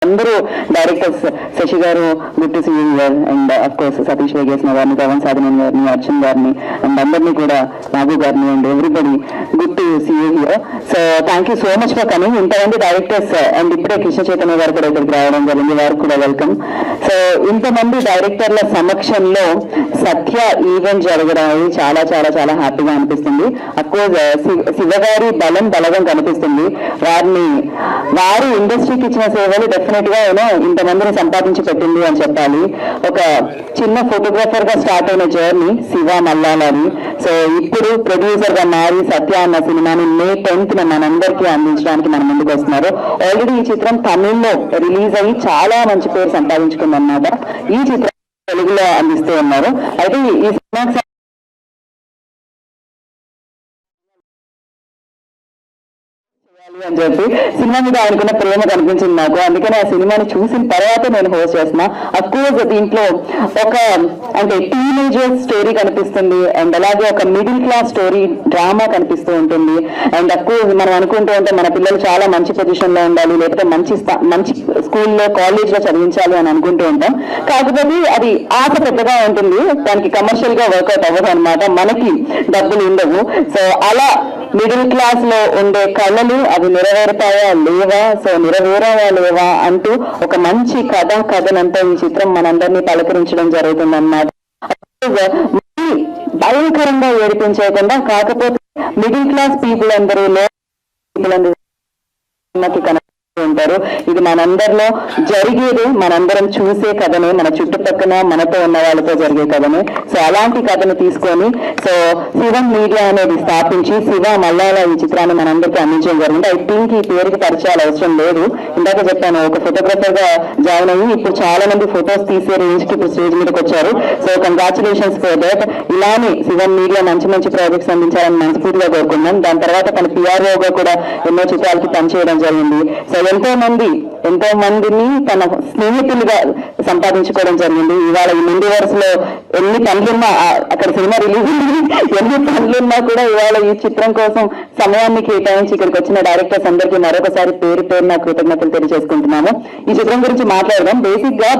అందరూ directors Sashi garu, good to see you here, and of course Satish Vegesina గారిని, పవన్ సాధనన్ గారిని, అర్జున్ గారిని, అండ్ అందరినీ కూడా నాగు గారిని, and everybody good to see you here. So thank you so much for coming. ఇంతమంది డైరెక్టర్స్ అండ్ ఇప్పుడే కృష్ణ చైతన్య గారు కూడా ఇక్కడికి రావడం జరిగింది, వారికి కూడా వెల్కమ్. సో ఇంతమంది డైరెక్టర్ల సమక్షంలో సత్య ఈవెంట్ జరగడం అనేది చాలా చాలా చాలా హ్యాపీగా అనిపిస్తుంది. అఫ్ కోర్స్ శివగారి బలగం కనిపిస్తుంది. వారు ఇండస్ట్రీకి ఇచ్చిన సేవలు డెఫినెట్ గా ఇంతమందిని సంపాదించి పెట్టింది అని చెప్పాలి. ఒక చిన్న ఫోటోగ్రాఫర్ గా స్టార్ట్ అయిన జర్నీ శివ మల్లాలని, సో ఇప్పుడు ప్రొడ్యూసర్ గా మారి సత్య అన్న సినిమాని May 10th మనందరికీ అందించడానికి మన ముందుకు వస్తున్నారు. ఆల్రెడీ ఈ చిత్రం తమిళ్లో రిలీజ్ అయ్యి చాలా మంచి పేరు సంపాదించుకుందన్నమాట. ఈ చిత్రం తెలుగులో అందిస్తూ ఉన్నారు. అయితే ఈ సినిమాకి అని చెప్పి సినిమా మీద ఆయనకున్న ప్రేమ కనిపించింది నాకు. అందుకని ఆ సినిమాని చూసిన తర్వాత నేను హోస్ట్ చేస్తున్నా. అఫ్ కోర్స్ దీంట్లో ఒక అంటే టీనేజర్ స్టోరీ కనిపిస్తుంది, అండ్ అలాగే ఒక మిడిల్ క్లాస్ స్టోరీ డ్రామా కనిపిస్తూ ఉంటుంది. అండ్ అఫ్ కోర్స్ మనం అనుకుంటూ ఉంటే మన పిల్లలు చాలా మంచి పొజిషన్ లో ఉండాలి, లేకపోతే మంచి స్కూల్లో కాలేజ్ లో చదివించాలి అని అనుకుంటూ ఉంటాం. కాకపోతే అది ఆశ పెద్దగా ఉంటుంది, దానికి కమర్షియల్ గా వర్కౌట్ అవ్వదు అనమాట, మనకి డబ్బులు ఉండవు. సో అలా మిడిల్ క్లాస్ లో ఉండే కళలు అవి నెరవేరుతాయా లేవా, సో నెరవేరావా లేవా అంటూ ఒక మంచి కథనంతా ఈ చిత్రం మనందరినీ పలకరించడం జరుగుతుంది అన్నమాట. భయంకరంగా ఏడిపించకుండా, కాకపోతే మిడిల్ క్లాస్ పీపుల్ అందరూ ఉంటారు. ఇది మనందరిలో జరిగేది, మనందరం చూసే కథనే, మన చుట్టుపక్కల మనతో ఉన్న వాళ్ళతో జరిగే కథనే. సో అలాంటి కథను తీసుకొని సో శివం మీడియా అనేది స్థాపించి శివ మల్లాల ఈ చిత్రాన్ని మనందరికీ అందించడం జరిగింది. ఐ థింక్ ఈ పేరుకి పరిచయాలు అవసరం లేదు, ఇందాక చెప్పాను ఒక ఫోటోగ్రాఫర్ గా జాయిన్ అయ్యి ఇప్పుడు చాలా మంది ఫొటోస్ తీసే రేంజ్ కి ఇప్పుడు స్టేజ్ మీదకి వచ్చారు. So congratulations for that. ఇలానే శివం మీడియా మంచి మంచి ప్రాజెక్ట్స్ అందించాలని మనస్ఫూర్తిగా కోరుకున్నాం. దాని తర్వాత తన పిఆర్ఓగా కూడా ఎన్నో చిత్రాలకి పనిచేయడం జరిగింది. సో ఎంతో మందిని తన స్నేహితులుగా సంపాదించుకోవడం జరిగింది. ఇవాళ ఈ ముందు వరుసలో ఎన్ని పనులున్నా, అక్కడ సినిమా రిలీజ్ ఎన్ని పనులున్నా కూడా ఇవాళ ఈ చిత్రం కోసం సమయాన్ని కేటాయించి ఇక్కడికి వచ్చిన డైరెక్టర్స్ అందరికీ మరొకసారి పేరున కృతజ్ఞతలు తెలియజేసుకుంటున్నాము. ఈ చిత్రం గురించి మాట్లాడదాం. బేసిక్ గా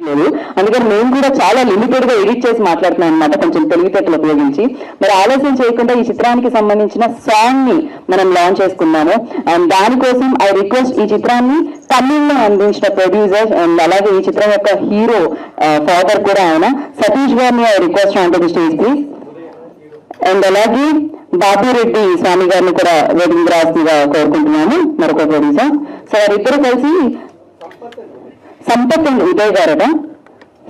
లేదు, అందుకని మేము కూడా చాలా లిమిటెడ్ గా ఎడిట్ చేసి మాట్లాడుతున్నాం అనమాట, కొంచెం తెలివితేటలు ఉపయోగించి. మరి ఆలస్యం చేయకుండా ఈ చిత్రానికి సంబంధించిన సాంగ్ ని మనం లాంచ్ చేసుకున్నాము. అండ్ దానికోసం ఐ రిక్వెస్ట్ ఈ చిత్రాన్ని తమిళ్లో అందించిన ప్రొడ్యూసర్ అండ్ అలాగే ఈ చిత్రం యొక్క హీరో ఫాదర్ కూడా ఆయన సతీష్ గారిని I request on to the stage please. And అలాగే బాబురెడ్డి స్వామి గారిని కూడా వేదిక రాసిగా కోరుకుంటున్నాను, మరొక ప్రొడ్యూసర్. సో వారిద్దరు కలిసి సంపత్ అండ్ ఉదయ్ గారట,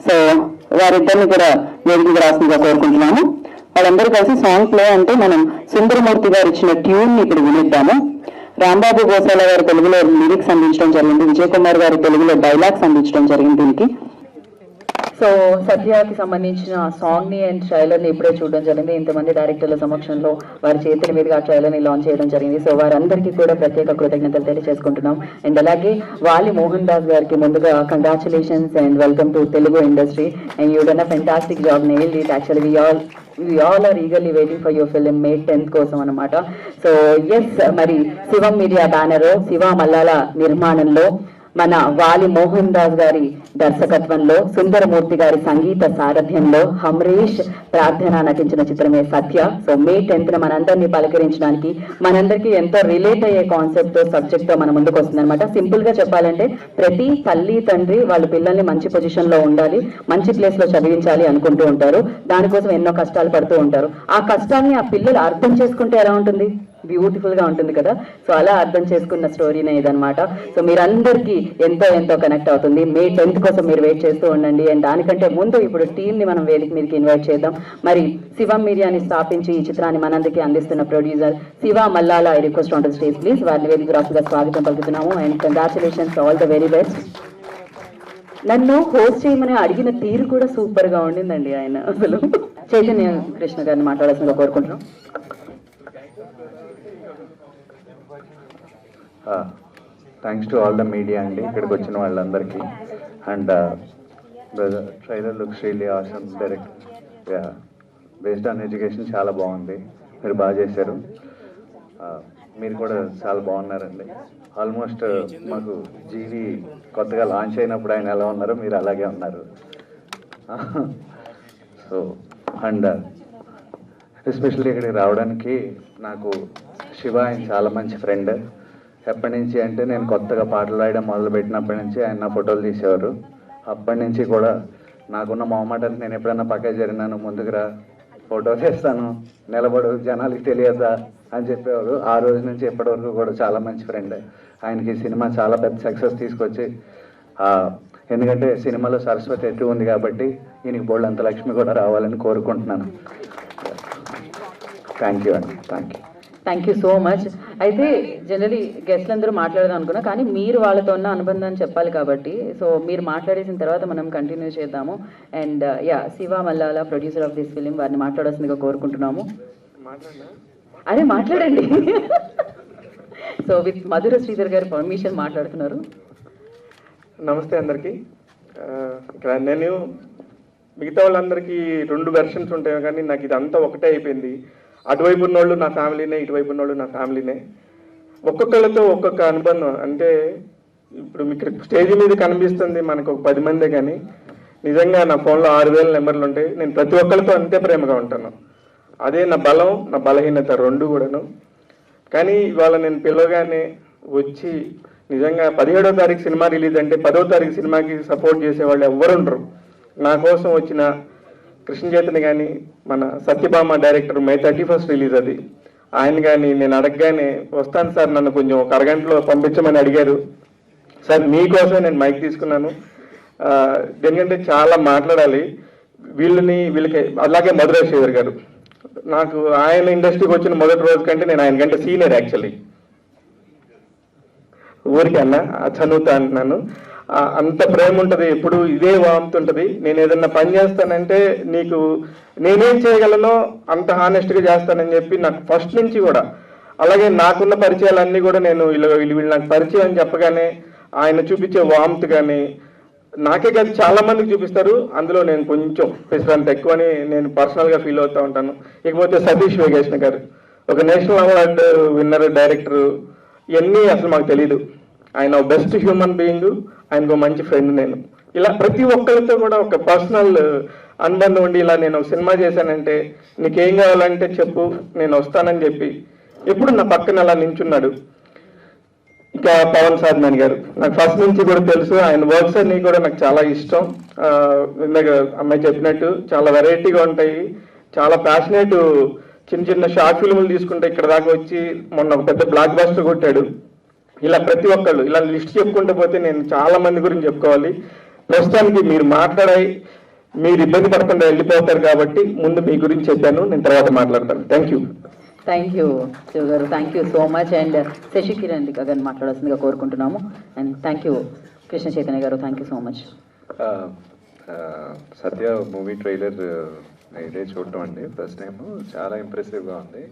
సో వారిద్దరిని కూడా వేదికగా రాసిందిగా కోరుకుంటున్నాము. వాళ్ళందరూ కలిసి సాంగ్ ప్లే అంటే మనం సుందరమూర్తి గారు ఇచ్చిన ట్యూన్ ని ఇప్పుడు వినిద్దాము. రాంబాబు గోసాల గారు తెలుగులో లిరిక్స్ అందించడం జరిగింది, విజయ్ కుమార్ గారు తెలుగులో డైలాగ్స్ అందించడం జరిగింది దీనికి. సో సత్యకి సంబంధించిన సాంగ్ ని అండ్ ట్రైలర్ ని ఇప్పుడే చూడడం జరిగింది. ఇంతమంది డైరెక్టర్ల సమక్షంలో వారి చేతుల మీదుగా ఆ ట్రైలర్ ని లాంచ్ చేయడం జరిగింది. సో వారందరికీ కూడా ప్రత్యేక కృతజ్ఞతలు తెలియజేసుకుంటున్నాం. అండ్ అలాగే వాలి మోహన్ దాస్ గారికి ముందుగా congratulations and welcome to Telugu industry. And you done a fantastic job, nailed it. Actually we all are eagerly waiting for your film May 10th కోసం అన్నమాట. సో ఎస్, మరి శివం మీడియా బ్యానర్ శివ మల్లాల నిర్మాణంలో మన వాలి మోహన్ దాస్ గారి దర్శకత్వంలో సుందరమూర్తి గారి సంగీత సారథ్యంలో హమ్రేష్ ప్రార్థన నటించిన చిత్రమే సత్య. సో May 10th మనందరినీ పలకరించడానికి, మనందరికీ ఎంతో రిలేట్ అయ్యే కాన్సెప్ట్ తో సబ్జెక్ట్ తో మన ముందుకు వస్తుంది అనమాట. సింపుల్ గా చెప్పాలంటే ప్రతి తల్లి తండ్రి వాళ్ళ పిల్లల్ని మంచి పొజిషన్ లో ఉండాలి, మంచి ప్లేస్ లో చదివించాలి అనుకుంటూ ఉంటారు. దానికోసం ఎన్నో కష్టాలు పడుతూ ఉంటారు. ఆ కష్టాన్ని ఆ పిల్లలు అర్థం చేసుకుంటే ఎలా ఉంటుంది, బ్యూటిఫుల్ గా ఉంటుంది కదా. సో అలా అర్థం చేసుకున్న స్టోరీనే ఇదనమాట. సో మీరందరికీ ఎంతో కనెక్ట్ అవుతుంది. May 10th కోసం మీరు వెయిట్ చేస్తూ ఉండండి. అండ్ దానికంటే ముందు ఇప్పుడు టీమ్ ని మనం వేదిక మీదకి ఇన్వైట్ చేద్దాం. మరి శివం మీడియాని స్థాపించి ఈ చిత్రాన్ని మనందరికీ అందిస్తున్న producer Shiva Mallala I request on to stage please. వారిని వేదిక రాసుగా స్వాగతం పలుకుతున్నాము. And congratulations, all the very best. నన్ను హోస్ట్ చేయమని అడిగిన తీరు కూడా సూపర్ గా ఉండిందండి. ఆయన అసలు చైతన్య కృష్ణ గారిని మాట్లాడాల్సిందిగా కోరుకుంటున్నాం. Thanks to all the media అండి, ఇక్కడికి వచ్చిన వాళ్ళందరికీ. And the trailer looks really awesome. Direct based on education చాలా బాగుంది, మీరు బాగా చేశారు. మీరు కూడా చాలా బాగున్నారండి. ఆల్మోస్ట్ మాకు జీవి కొత్తగా లాంచ్ అయినప్పుడు ఆయన ఎలా ఉన్నారో మీరు అలాగే ఉన్నారు. సో అండ్ ఎస్పెషల్లీ ఇక్కడికి రావడానికి నాకు శివ ఆయన చాలా మంచి ఫ్రెండ్. ఎప్పటి నుంచి అంటే నేను కొత్తగా పాటలు రాయడం మొదలుపెట్టినప్పటి నుంచి ఆయన నా ఫోటోలు తీసేవారు. అప్పటి నుంచి కూడా నాకున్న మొహమాటానికి నేను ఎప్పుడైనా పక్క జరిగినాను, ముందుకు రా ఫోటో చేస్తాను, నిలబడు, జనాలకి తెలియదా అని చెప్పేవారు. ఆ రోజు నుంచి ఇప్పటివరకు కూడా చాలా మంచి ఫ్రెండ్. ఆయనకి సినిమా చాలా పెద్ద సక్సెస్ తీసుకొచ్చి, ఎందుకంటే సినిమాలో సరస్వతి ఎక్కువ ఉంది కాబట్టి ఈయనకి బోల్డ్ లక్ష్మి కూడా రావాలని కోరుకుంటున్నాను. థ్యాంక్ యూ అండి. Thank you so much. అయితే జనరలీ గెస్ట్లు అందరూ మాట్లాడదాం అనుకున్నా, కానీ మీరు వాళ్ళతో ఉన్న అనుబంధాన్ని చెప్పాలి కాబట్టి, సో మీరు మాట్లాడేసిన తర్వాత మనం కంటిన్యూ చేద్దాము. And Shiva Mallala, producer of this film, వారిని మాట్లాడాల్సిందిగా కోరుకుంటున్నాము. అరే మాట్లాడండి. సో విత్ మధుర శ్రీధర్ గారి పర్మిషన్ మాట్లాడుతున్నారు. నమస్తే అందరికీ. ఇక్కడ నేను మిగతా వాళ్ళందరికీ 2 వెర్షన్స్ ఉంటాయి, కానీ నాకు ఇదంతా ఒకటే అయిపోయింది. అటువైపు ఉన్నోళ్ళు నా ఫ్యామిలీనే, ఇటువైపు ఉన్నోళ్ళు నా ఫ్యామిలీనే. ఒక్కొక్కళ్ళతో ఒక్కొక్క అనుబంధం. అంటే ఇప్పుడు మీకు స్టేజ్ మీద కనిపిస్తుంది మనకు ఒక 10 మందే, కానీ నిజంగా నా ఫోన్లో 6000 నెంబర్లు ఉంటాయి. నేను ప్రతి ఒక్కరితో అంతే ప్రేమగా ఉంటాను. అదే నా బలం, నా బలహీనత 2 కూడాను. కానీ ఇవాళ నేను పిలవగానే వచ్చి, నిజంగా 17వ తారీఖు సినిమా రిలీజ్ అంటే 10వ తారీఖు సినిమాకి సపోర్ట్ చేసేవాళ్ళు ఎవరు ఉండరు. నా కోసం వచ్చిన కృష్ణ చైతన్య కానీ, మన సత్యభామ డైరెక్టర్ మే 31st రిలీజ్ అది, ఆయన కానీ నేను అడగగానే వస్తాను సార్, నన్ను కొంచెం ఒక అరగంటలో పంపించమని అడిగారు. సార్ మీకోసమే నేను మైక్ తీసుకున్నాను. ఎందుకంటే చాలా మాట్లాడాలి వీళ్ళకి. అలాగే మధుర శ్రీధర్ గారు, నాకు ఆయన ఇండస్ట్రీకి వచ్చిన మొదటి రోజు కంటే నేను ఆయన కంటే సీనియర్ యాక్చువల్లీ. ఊరికన్నా చదువుతా అంటున్నాను. అంత ప్రేమ ఉంటుంది, ఎప్పుడు ఇదే వామ్త్ ఉంటుంది. నేను ఏదన్నా పని చేస్తానంటే నీకు నేనేం చేయగలనో అంత హానెస్ట్గా చేస్తానని చెప్పి నాకు ఫస్ట్ నుంచి కూడా. అలాగే నాకున్న పరిచయాలన్నీ కూడా నేను వీళ్ళు నాకు పరిచయం అని చెప్పగానే ఆయన చూపించే వామ్త్ కానీ నాకే కాదు చాలా మందికి చూపిస్తారు. అందులో నేను కొంచెం పెసరంత ఎక్కువని నేను పర్సనల్గా ఫీల్ అవుతూ ఉంటాను. ఇకపోతే సతీష్ వేగేష్ణ గారు, ఒక నేషనల్ అవార్డు విన్నర్ డైరెక్టరు. ఇవన్నీ అసలు మాకు తెలీదు. ఆయన బెస్ట్ హ్యూమన్ బీయింగ్, ఆయనకు మంచి ఫ్రెండ్ నేను. ఇలా ప్రతి ఒక్కరితో కూడా ఒక పర్సనల్ అనుబంధం ఉండి, ఇలా నేను సినిమా చేశానంటే నీకేం కావాలంటే చెప్పు నేను వస్తానని చెప్పి ఎప్పుడు నా పక్కన అలా నించున్నాడు. ఇక పవన్ సాధనాని గారు నాకు ఫస్ట్ నుంచి కూడా తెలుసు. ఆయన వర్క్స్ అన్ని కూడా నాకు చాలా ఇష్టం. ఇందాక అమ్మాయి చెప్పినట్టు చాలా వెరైటీగా ఉంటాయి, చాలా ప్యాషనేట్. చిన్న చిన్న షార్ట్ ఫిల్ములు తీసుకుంటే ఇక్కడ దాకా వచ్చి మొన్న ఒక పెద్ద బ్లాక్ బస్టర్ కొట్టాడు. ఇలా ప్రతి ఒక్కళ్ళు ఇలా లిస్ట్ చెప్పుకుంటూ పోతే నేను చాలా మంది గురించి చెప్పుకోవాలి. ప్రస్తుతానికి మీరు మాట్లాడాయి, మీరు ఇబ్బంది పడకుండా వెళ్ళిపోతారు కాబట్టి ముందు మీ గురించి చెప్పాను, నేను తర్వాత మాట్లాడతాను. Thank you. Thank you Shiva garu, thank you so much. And Shashi Kiran గారిని మాట్లాడాల్సిందిగా కోరుకుంటున్నాము. And thank you Krishna Chaitanya garu, thank you so much. Satya movie trailer ఇదే చూడటం అండి ఫస్ట్ టైం. చాలా ఇంప్రెసివ్గా ఉంది.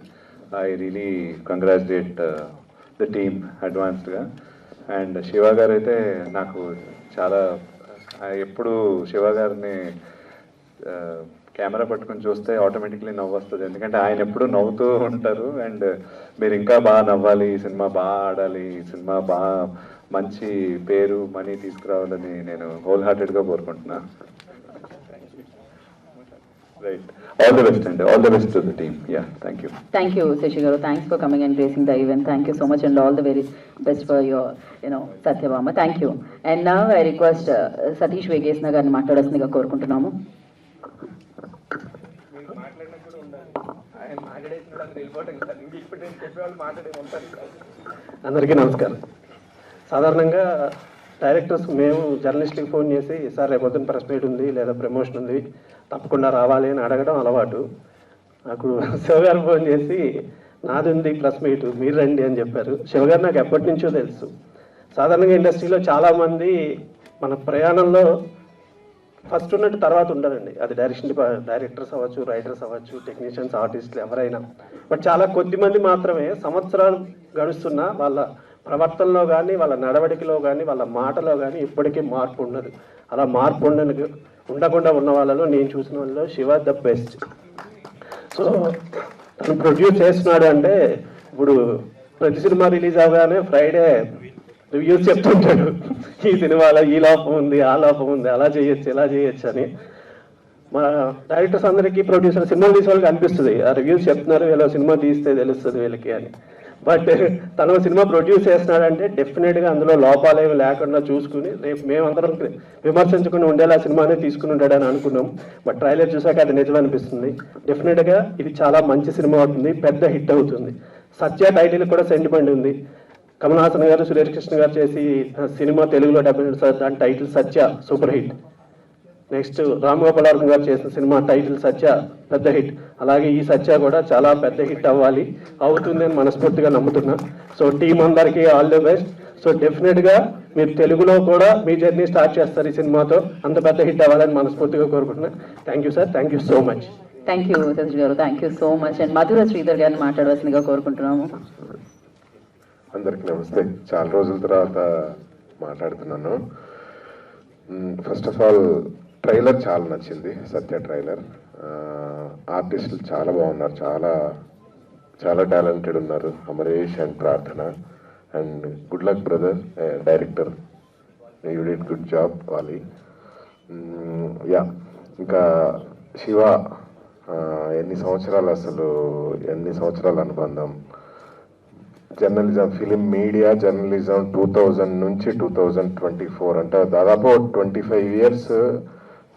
I really congratulate the team అడ్వాన్స్డ్గా. అండ్ శివ గారు అయితే నాకు చాలా, ఎప్పుడు శివ గారిని కెమెరా పట్టుకొని చూస్తే ఆటోమేటిక్లీ నవ్వు వస్తుంది. ఎందుకంటే ఆయన ఎప్పుడు నవ్వుతూ ఉంటారు. అండ్ మీరు ఇంకా బాగా నవ్వాలి, ఈ సినిమా బాగా ఆడాలి, ఈ సినిమా బాగా మంచి పేరు మనీ తీసుకురావాలని నేను హోల్ హార్టెడ్గా కోరుకుంటున్నాను. రైట్, ఆల్ ది బెస్ట్ అండి, all the best to the team. Yeah, thank you. Thank you Shashi garu, thanks for coming and gracing the event. Thank you so much and all the very best for your Satyabhama. Thank you. And now I request Satish Vegeshna గారిని మాట్లాడాల్సిందిగా కోరుకుంటున్నాము. అందరికీ నమస్కారం. సాధారణంగా directors మేము జర్నలిస్ట్కి phone చేసి, sir రేపొద్దున ప్రెస్ మీట్ ఉంది లేదా ప్రమోషన్ ఉంది తప్పకుండా రావాలి అని అడగడం అలవాటు. నాకు శివగారు ఫోన్ చేసి నాది ఉంది ప్రెస్ మీట్ మీరు రండి అని చెప్పారు. శివగారు నాకు ఎప్పటి నుంచో తెలుసు. సాధారణంగా ఇండస్ట్రీలో చాలామంది మన ప్రయాణంలో ఫస్ట్ ఉన్నట్టు తర్వాత ఉండరండి. అది డైరెక్టర్స్ అవ్వచ్చు, రైటర్స్ అవ్వచ్చు, టెక్నీషియన్స్, ఆర్టిస్టులు ఎవరైనా. బట్ చాలా కొద్ది మంది మాత్రమే సంవత్సరాలు గడుస్తున్నా వాళ్ళ ప్రవర్తనలో కానీ, వాళ్ళ నడవడికలో కానీ, వాళ్ళ మాటలో కానీ ఇప్పటికీ మార్పు ఉండదు. అలా మార్పు ఉండకుండా ఉన్న వాళ్ళలో నేను చూసిన వాళ్ళలో శివ ద బెస్ట్. సో తను ప్రొడ్యూస్ చేస్తున్నాడు అంటే ఇప్పుడు ప్రతి సినిమా రిలీజ్ అవగానే ఫ్రైడే రివ్యూస్ చెప్తుంటాడు, ఈ సినిమాలో ఈ లోపం ఉంది, ఆ లోపం ఉంది, అలా చేయొచ్చు, ఇలా చేయొచ్చు అని. మా డైరెక్టర్స్ అందరికీ, ప్రొడ్యూసర్, సినిమా తీసే వాళ్ళకి అనిపిస్తుంది ఆ రివ్యూస్ చెప్తున్నారు, వీళ్ళ సినిమా తీస్తే తెలుస్తుంది వీళ్ళకి అని. బట్ తను సినిమా ప్రొడ్యూస్ చేస్తున్నాడంటే డెఫినెట్గా అందులో లోపాలేమి లేకుండా చూసుకుని రేపు మేమందరం విమర్శించకుండా ఉండేలా సినిమానే తీసుకుని ఉంటాడని అనుకున్నాం. బట్ ట్రైలర్ చూసాక అది నిజం అనిపిస్తుంది. డెఫినెట్గా ఇది చాలా మంచి సినిమా అవుతుంది, పెద్ద హిట్ అవుతుంది. సత్య టైటిల్ కూడా సెంటిమెంట్ ఉంది. కమల్ హాసన్ గారు, సురేష్ కృష్ణ గారు చేసి సినిమా తెలుగులో డబ్బింగ్, దాని title Satya, super hit. Next Ram Gopal garu చేసిన సినిమా టైటిల్ సత్య, పెద్ద హిట్. అలాగే ఈ సత్య కూడా చాలా పెద్ద హిట్ అవ్వాలి, అవుతుంది అని మనస్ఫూర్తిగా నమ్ముతున్నా. సో టీం అందరికీ ఆల్ ది బెస్ట్. సో డెఫినెట్గా మీరు తెలుగులో కూడా మీ జర్నీ స్టార్ట్ చేస్తారు ఈ సినిమాతో, అంత పెద్ద హిట్ అవ్వాలని మనస్ఫూర్తిగా కోరుకుంటున్నా. Thank you sir, thank you so much. Thank you Satish garu, thank you so much. And Madhura Sridhar గారిని మాట్లాడవలసిందిగా కోరుకుంటున్నాము. అందరికీ నమస్తే. చాలా రోజుల తర్వాత మాట్లాడుతున్నాను. ఫస్ట్ ఆఫ్ ఆల్ ట్రైలర్ చాలా నచ్చింది, సత్య ట్రైలర్. ఆర్టిస్టులు చాలా బాగున్నారు, చాలా చాలా టాలెంటెడ్ ఉన్నారు. అమరేష్ అండ్ ప్రార్థన. And good luck brother, director, you did good job వాలి. యా, ఇంకా శివ ఎన్ని సంవత్సరాలు అనుబంధం. జర్నలిజం, ఫిలిం మీడియా జర్నలిజం 2000 నుంచి 2024 అంటే దాదాపు 25 years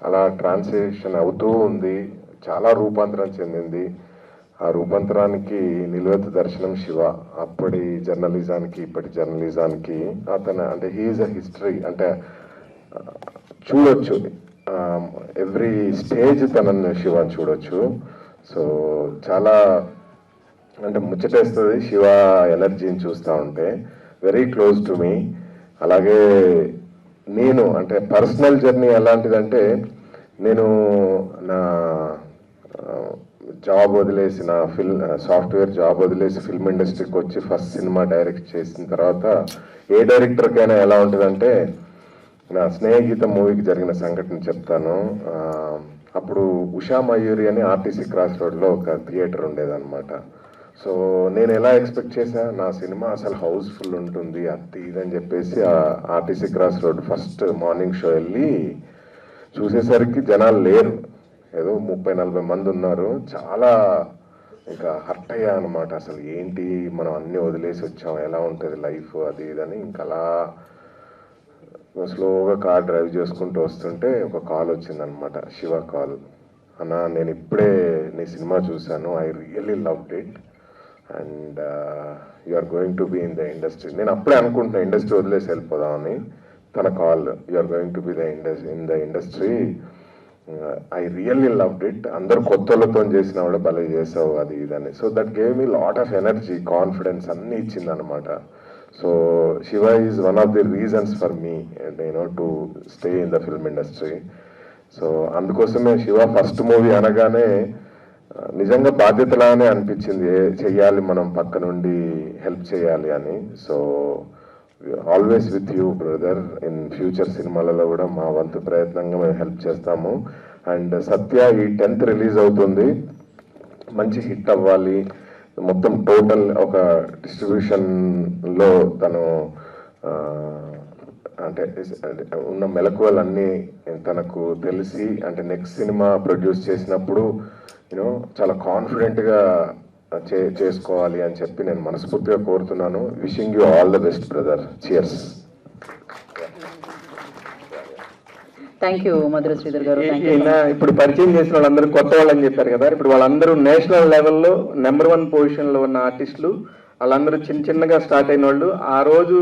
అలా ట్రాన్స్లేషన్ అవుతూ ఉంది. చాలా రూపాంతరం చెందింది. ఆ రూపాంతరానికి నిలువెత్తు దర్శనం శివ. అప్పటి జర్నలిజానికి ఇప్పటి జర్నలిజానికి అతను అంటే హీఈస్ అ హిస్టరీ. అంటే చూడొచ్చు ఎవ్రీ స్టేజ్ తనని శివాని చూడొచ్చు. సో చాలా అంటే ముచ్చటేస్తుంది శివ ఎనర్జీని చూస్తూ ఉంటే. Very close to me. అలాగే నేను అంటే పర్సనల్ జర్నీ ఎలాంటిదంటే, నేను నా జాబ్ వదిలేసి, నా సాఫ్ట్వేర్ జాబ్ వదిలేసి ఫిల్మ్ ఇండస్ట్రీకి వచ్చి ఫస్ట్ సినిమా డైరెక్ట్ చేసిన తర్వాత ఏ డైరెక్టర్కైనా ఎలా ఉంటుందంటే, నా స్నేహిత మూవీకి జరిగిన సంఘటన చెప్తాను. అప్పుడు ఉషా మయూరి అని ఆర్టీసీ క్రాస్ రోడ్లో ఒక థియేటర్ ఉండేదన్నమాట. సో నేను ఎలా ఎక్స్పెక్ట్ చేశా, నా సినిమా అసలు హౌస్ఫుల్ ఉంటుంది అది ఇదని చెప్పేసి ఆ RTC cross road first morning show వెళ్ళి చూసేసరికి జనాలు లేరు, ఏదో 30-40 మంది ఉన్నారు. చాలా ఇంకా హర్ట్ అయ్యా అనమాట. అసలు ఏంటి, మనం అన్నీ వదిలేసి వచ్చాం, ఎలా ఉంటుంది లైఫ్ అది ఇదని. ఇంకా అలా స్లోగా కార్ డ్రైవ్ చేసుకుంటూ వస్తుంటే ఒక కాల్ వచ్చిందనమాట, శివ కాల్. అన్న, నేను ఇప్పుడే నీ సినిమా చూశాను, I really loved it and you are going to be in the industry. నేను అప్పుడే అనుకుంటున్నా ఇండస్ట్రీ వదిలేసి వెళ్ళిపోదామని. తన call, you are going to be in the industry, I really loved it. అందరూ కొత్తలతో చేసిన కూడా భలే చేసావు అది ఇదని. So that gave me lot of energy, confidence అన్నీ ఇచ్చిందనమాట. So Shiva is one of the reasons for me to stay in the film industry. So అందుకోసమే శివ ఫస్ట్ మూవీ అనగానే నిజంగా బాధ్యతలానే అనిపించింది, చెయ్యాలి మనం పక్క నుండి హెల్ప్ చేయాలి అని. So always with you brother. In future సినిమాలలో కూడా మా వంతు ప్రయత్నంగా మేము హెల్ప్ చేస్తాము. అండ్ సత్య ఈ 10th రిలీజ్ అవుతుంది, మంచి హిట్ అవ్వాలి. మొత్తం టోటల్ ఒక డిస్ట్రిబ్యూషన్లో తను అంటే ఉన్న మెలకువలన్నీ తనకు తెలిసి, అంటే నెక్స్ట్ సినిమా ప్రొడ్యూస్ చేసినప్పుడు చాలా కాన్ఫిడెంట్గా చేసుకోవాలి అని చెప్పి నేను మనస్ఫూర్తిగా కోరుతున్నాను. Wishing you all the best brother. Cheers. Thank you Madhura Sridhar garu. ఇప్పుడు పరిచయం చేసిన వాళ్ళందరూ కొత్త వాళ్ళని చెప్పారు కదా, ఇప్పుడు వాళ్ళందరూ నేషనల్ లెవెల్లో నెంబర్ 1 పొజిషన్లో ఉన్న ఆర్టిస్టులు. వాళ్ళందరూ చిన్నగా స్టార్ట్ అయిన వాళ్ళు. ఆ రోజు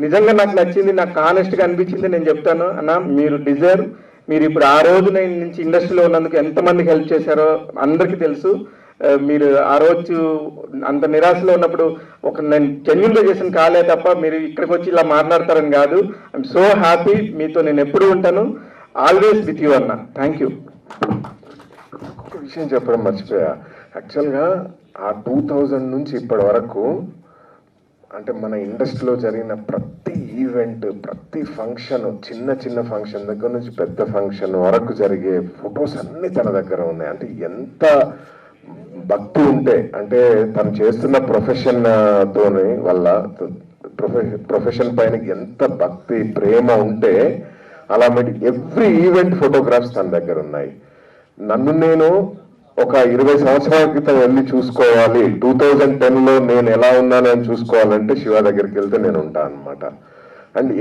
నిజంగా నాకు నచ్చింది, నాకు ఆనెస్ట్గా అనిపించింది. నేను చెప్తాను అన్న, మీరు డిజర్వ్. మీరు ఇప్పుడు ఆ రోజు నేను నుంచి ఇండస్ట్రీలో ఉన్నందుకు ఎంతమందికి హెల్ప్ చేశారో అందరికీ తెలుసు. మీరు ఆ రోజు అంత నిరాశలో ఉన్నప్పుడు నేను జెన్యున్గా చేసిన కాలే తప్ప మీరు ఇక్కడికి వచ్చి ఇలా మాట్లాడతారని కాదు. ఐఎమ్ సో హ్యాపీ, మీతో నేను ఎప్పుడు ఉంటాను, ఆల్వేస్ విత్ యూ అన్న. Thank you. ఒక విషయం చెప్పడం మర్చిపోయా. యాక్చువల్గా ఆ 2000 నుంచి ఇప్పటి వరకు అంటే మన ఇండస్ట్రీలో జరిగిన ప్రతి ఈవెంట్, ప్రతి ఫంక్షన్, చిన్న ఫంక్షన్ దగ్గర నుంచి పెద్ద ఫంక్షన్ వరకు జరిగే ఫొటోస్ అన్నీ తన దగ్గర ఉన్నాయి. అంటే ఎంత భక్తి ఉంటే, అంటే తను చేస్తున్న ప్రొఫెషన్ తోని వల్ల ప్రొఫెషన్ పైన ఎంత భక్తి ప్రేమ ఉంటే అలా ఎవ్రీ ఈవెంట్ ఫోటోగ్రాఫ్స్ తన దగ్గర ఉన్నాయి. నన్ను నేను ఒక 20 సంవత్సరాల క్రితం వెళ్ళి చూసుకోవాలి, 2010లో నేను ఎలా ఉన్నానని చూసుకోవాలంటే శివ దగ్గరికి వెళ్తే నేను ఉంటాను అనమాట. అండ్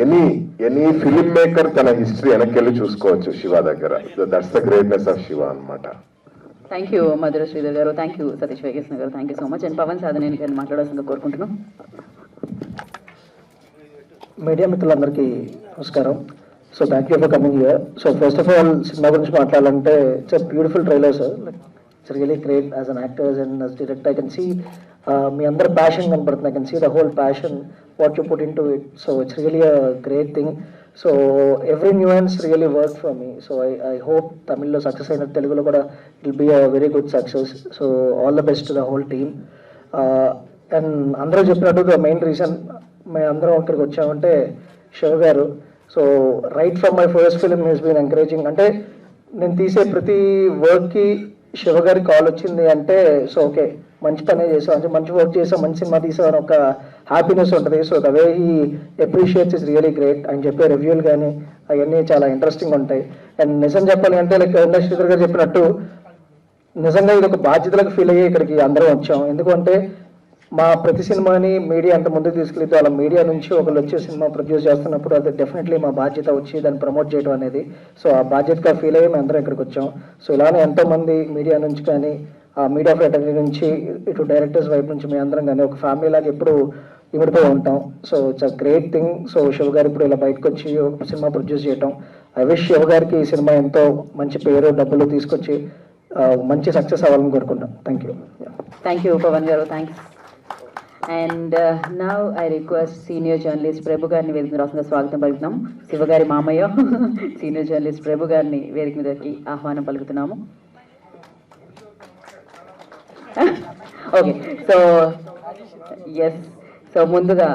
ఎనీ ఫిలిం మేకర్ తన హిస్టరీ వెనక్కి వెళ్ళి చూసుకోవచ్చు శివ దగ్గర. That's the greatness of Shiva అనమాట. థ్యాంక్ యూ మధుర శ్రీధర్ గారు, thank you Satish Venkateswara garu, thank you so much. And Pavan Sadhaneni గారిని మాట్లాడాల్సిందిగా కోరుకుంటున్నాం. మీడియా మిత్రులందరికీ నమస్కారం. So thank you for coming here. So first of all cinema గురించి మాట్లాడాలంటే it's a beautiful trailer sir. Like it's really great as an actors and as director. I can see మీ అందరి passion కనపడుతుంది. I can see the whole passion what you put in to it. So it's really a great thing. So every nuance really work for me. So I hope తమిళ్లో success అయిన తెలుగులో కూడా it will be a very good success. So all the best to the whole team. And అందరూ చెప్పినట్టు the main reason మేము అందరం ఇక్కడికి వచ్చామంటే Shiva garu. So right from my first film has been encouraging. అంటే నేను తీసే ప్రతి వర్క్కి శివ గారి కాల్ వచ్చింది అంటే సో ఓకే మంచి పనే చేసాం, అంటే మంచి వర్క్ చేసాం, మంచి సినిమా తీసామని ఒక హ్యాపీనెస్ ఉంటుంది. So the way he appreciates is really great. ఆయన చెప్పే రివ్యూలు కానీ అవన్నీ చాలా ఇంట్రెస్టింగ్ ఉంటాయి. అండ్ నిజం చెప్పాలి అంటే లైక్ శ్రీధర్ గారు చెప్పినట్టు నిజంగా ఇది ఒక బాధ్యతలకు ఫీల్ అయ్యి ఇక్కడికి అందరం వచ్చాం. ఎందుకంటే మా ప్రతి సినిమాని మీడియా అంత ముందుకు తీసుకెళ్తే అలా మీడియా నుంచి ఒకళ్ళు వచ్చే సినిమా ప్రొడ్యూస్ చేస్తున్నప్పుడు అది డెఫినెట్లీ మా బాధ్యత వచ్చి దాన్ని ప్రమోట్ చేయడం అనేది. సో ఆ బాధ్యతగా ఫీల్ అయ్యి మేము అందరం ఇక్కడికి వచ్చాం. సో ఇలానే ఎంతోమంది మీడియా నుంచి కానీ ఆ మీడియా ఫ్రెటర్నిటీ నుంచి ఇటు డైరెక్టర్స్ వైపు నుంచి మేము అందరం కానీ ఒక ఫ్యామిలీ లాగా ఎప్పుడు ఇమిడిపోయి ఉంటాం. So it's a great thing. So Shiva గారు ఇప్పుడు ఇలా బయటకు వచ్చి ఒక సినిమా ప్రొడ్యూస్ చేయడం, ఐ విష్ శివ గారికి ఈ సినిమా ఎంతో మంచి పేరు డబ్బులు తీసుకొచ్చి మంచి సక్సెస్ అవ్వాలని కోరుకుంటాం. Thank you. Thank you Pavan garu, thanks. And now I request senior journalist Prabhu గారిని వేదిక మీద రాసిన స్వాగతం పలుకుతున్నాం. శివ గారి మామయ్య సీనియర్ జర్నలిస్ట్ ప్రభు గారిని వేదిక మీదకి ఆహ్వానం పలుకుతున్నాము. ఓకే, సో ఎస్, సో ముందుగా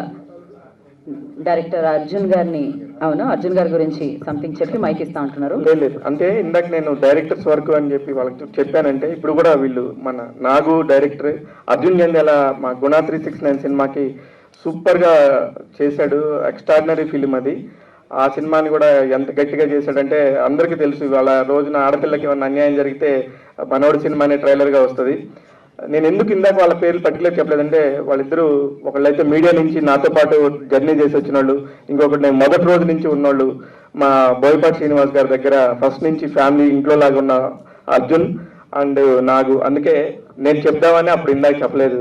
డైరెక్టర్ అర్జున్ గారిని, అవును అర్జున్ గారి గురించి సంథింగ్ చెప్పి మైక్ ఇస్తా అంటున్నారు. లేదు అంటే ఇందాక నేను డైరెక్టర్స్ వర్క్ అని చెప్పి వాళ్ళకి చెప్పానంటే ఇప్పుడు కూడా వీళ్ళు మన నాగు డైరెక్టర్ అర్జున్ జంధ్యాల మా గుణ 369 సినిమాకి సూపర్గా చేశాడు. ఎక్స్ట్రాడినరీ ఫిలిం అది. ఆ సినిమాని కూడా ఎంత గట్టిగా చేశాడంటే అందరికీ తెలుసు. ఇవాళ రోజున ఆడపిల్లకి ఏమన్నా అన్యాయం జరిగితే మనోడు సినిమా అనే ట్రైలర్గా వస్తుంది. నేను ఎందుకు ఇందాక వాళ్ళ పేర్లు పర్టికులర్ చెప్పలేదంటే వాళ్ళిద్దరూ ఒకళ్ళైతే మీడియా నుంచి నాతో పాటు జర్నీ చేసి వచ్చిన వాళ్ళు, ఇంకొకటి నేను మొదటి రోజు నుంచి ఉన్నోళ్ళు మా బోయపాటి శ్రీనివాస్ గారి దగ్గర ఫస్ట్ నుంచి ఫ్యామిలీ ఇంట్లో లాగా ఉన్న అర్జున్ అండ్ నాగు. అందుకే నేను చెప్దామని అప్పుడు ఇందాక చెప్పలేదు.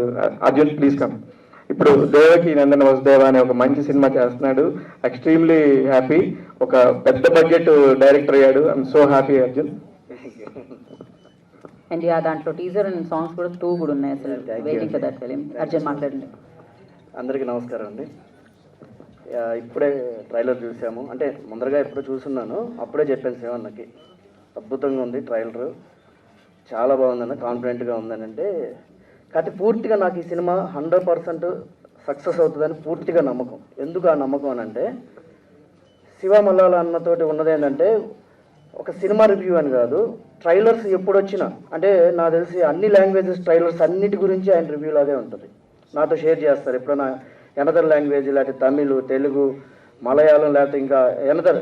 Arjun please come. ఇప్పుడు దేవకి నందన వసుదేవ అనే ఒక మంచి సినిమా చేస్తున్నాడు. Extremely happy. ఒక పెద్ద బడ్జెట్ డైరెక్టర్ అయ్యాడు. I'm so happy Arjun. And దాంట్లో టీజర్ అండ్ సాంగ్స్ కూడా 2 కూడా ఉన్నాయి. అసలు waiting for that film. Arjun మాట్లాడండి. అందరికీ నమస్కారం అండి. ఇప్పుడే ట్రైలర్ చూసాము, అంటే ముందరగా ఎప్పుడో చూస్తున్నాను, అప్పుడే చెప్పాను శివన్నకి అద్భుతంగా ఉంది ట్రైలర్, చాలా బాగుందన్న, కాన్ఫిడెంట్గా ఉందని. అంటే కాకపోతే పూర్తిగా నాకు ఈ సినిమా 100% సక్సెస్ అవుతుందని పూర్తిగా నమ్మకం. ఎందుకు ఆ నమ్మకం అని అంటే శివ మల్లాల అన్నతోటి ఉన్నది ఏంటంటే ఒక సినిమా రివ్యూ అని కాదు, ట్రైలర్స్ ఎప్పుడు వచ్చినా అంటే నాకు తెలిసి అన్ని లాంగ్వేజెస్ ట్రైలర్స్ అన్నిటి గురించి ఆయన రివ్యూ లాగే ఉంటుంది. నాతో షేర్ చేస్తారు ఎప్పుడైనా ఎనదర్ లాంగ్వేజ్, లేకపోతే తమిళ్, తెలుగు, మలయాళం, లేకపోతే ఇంకా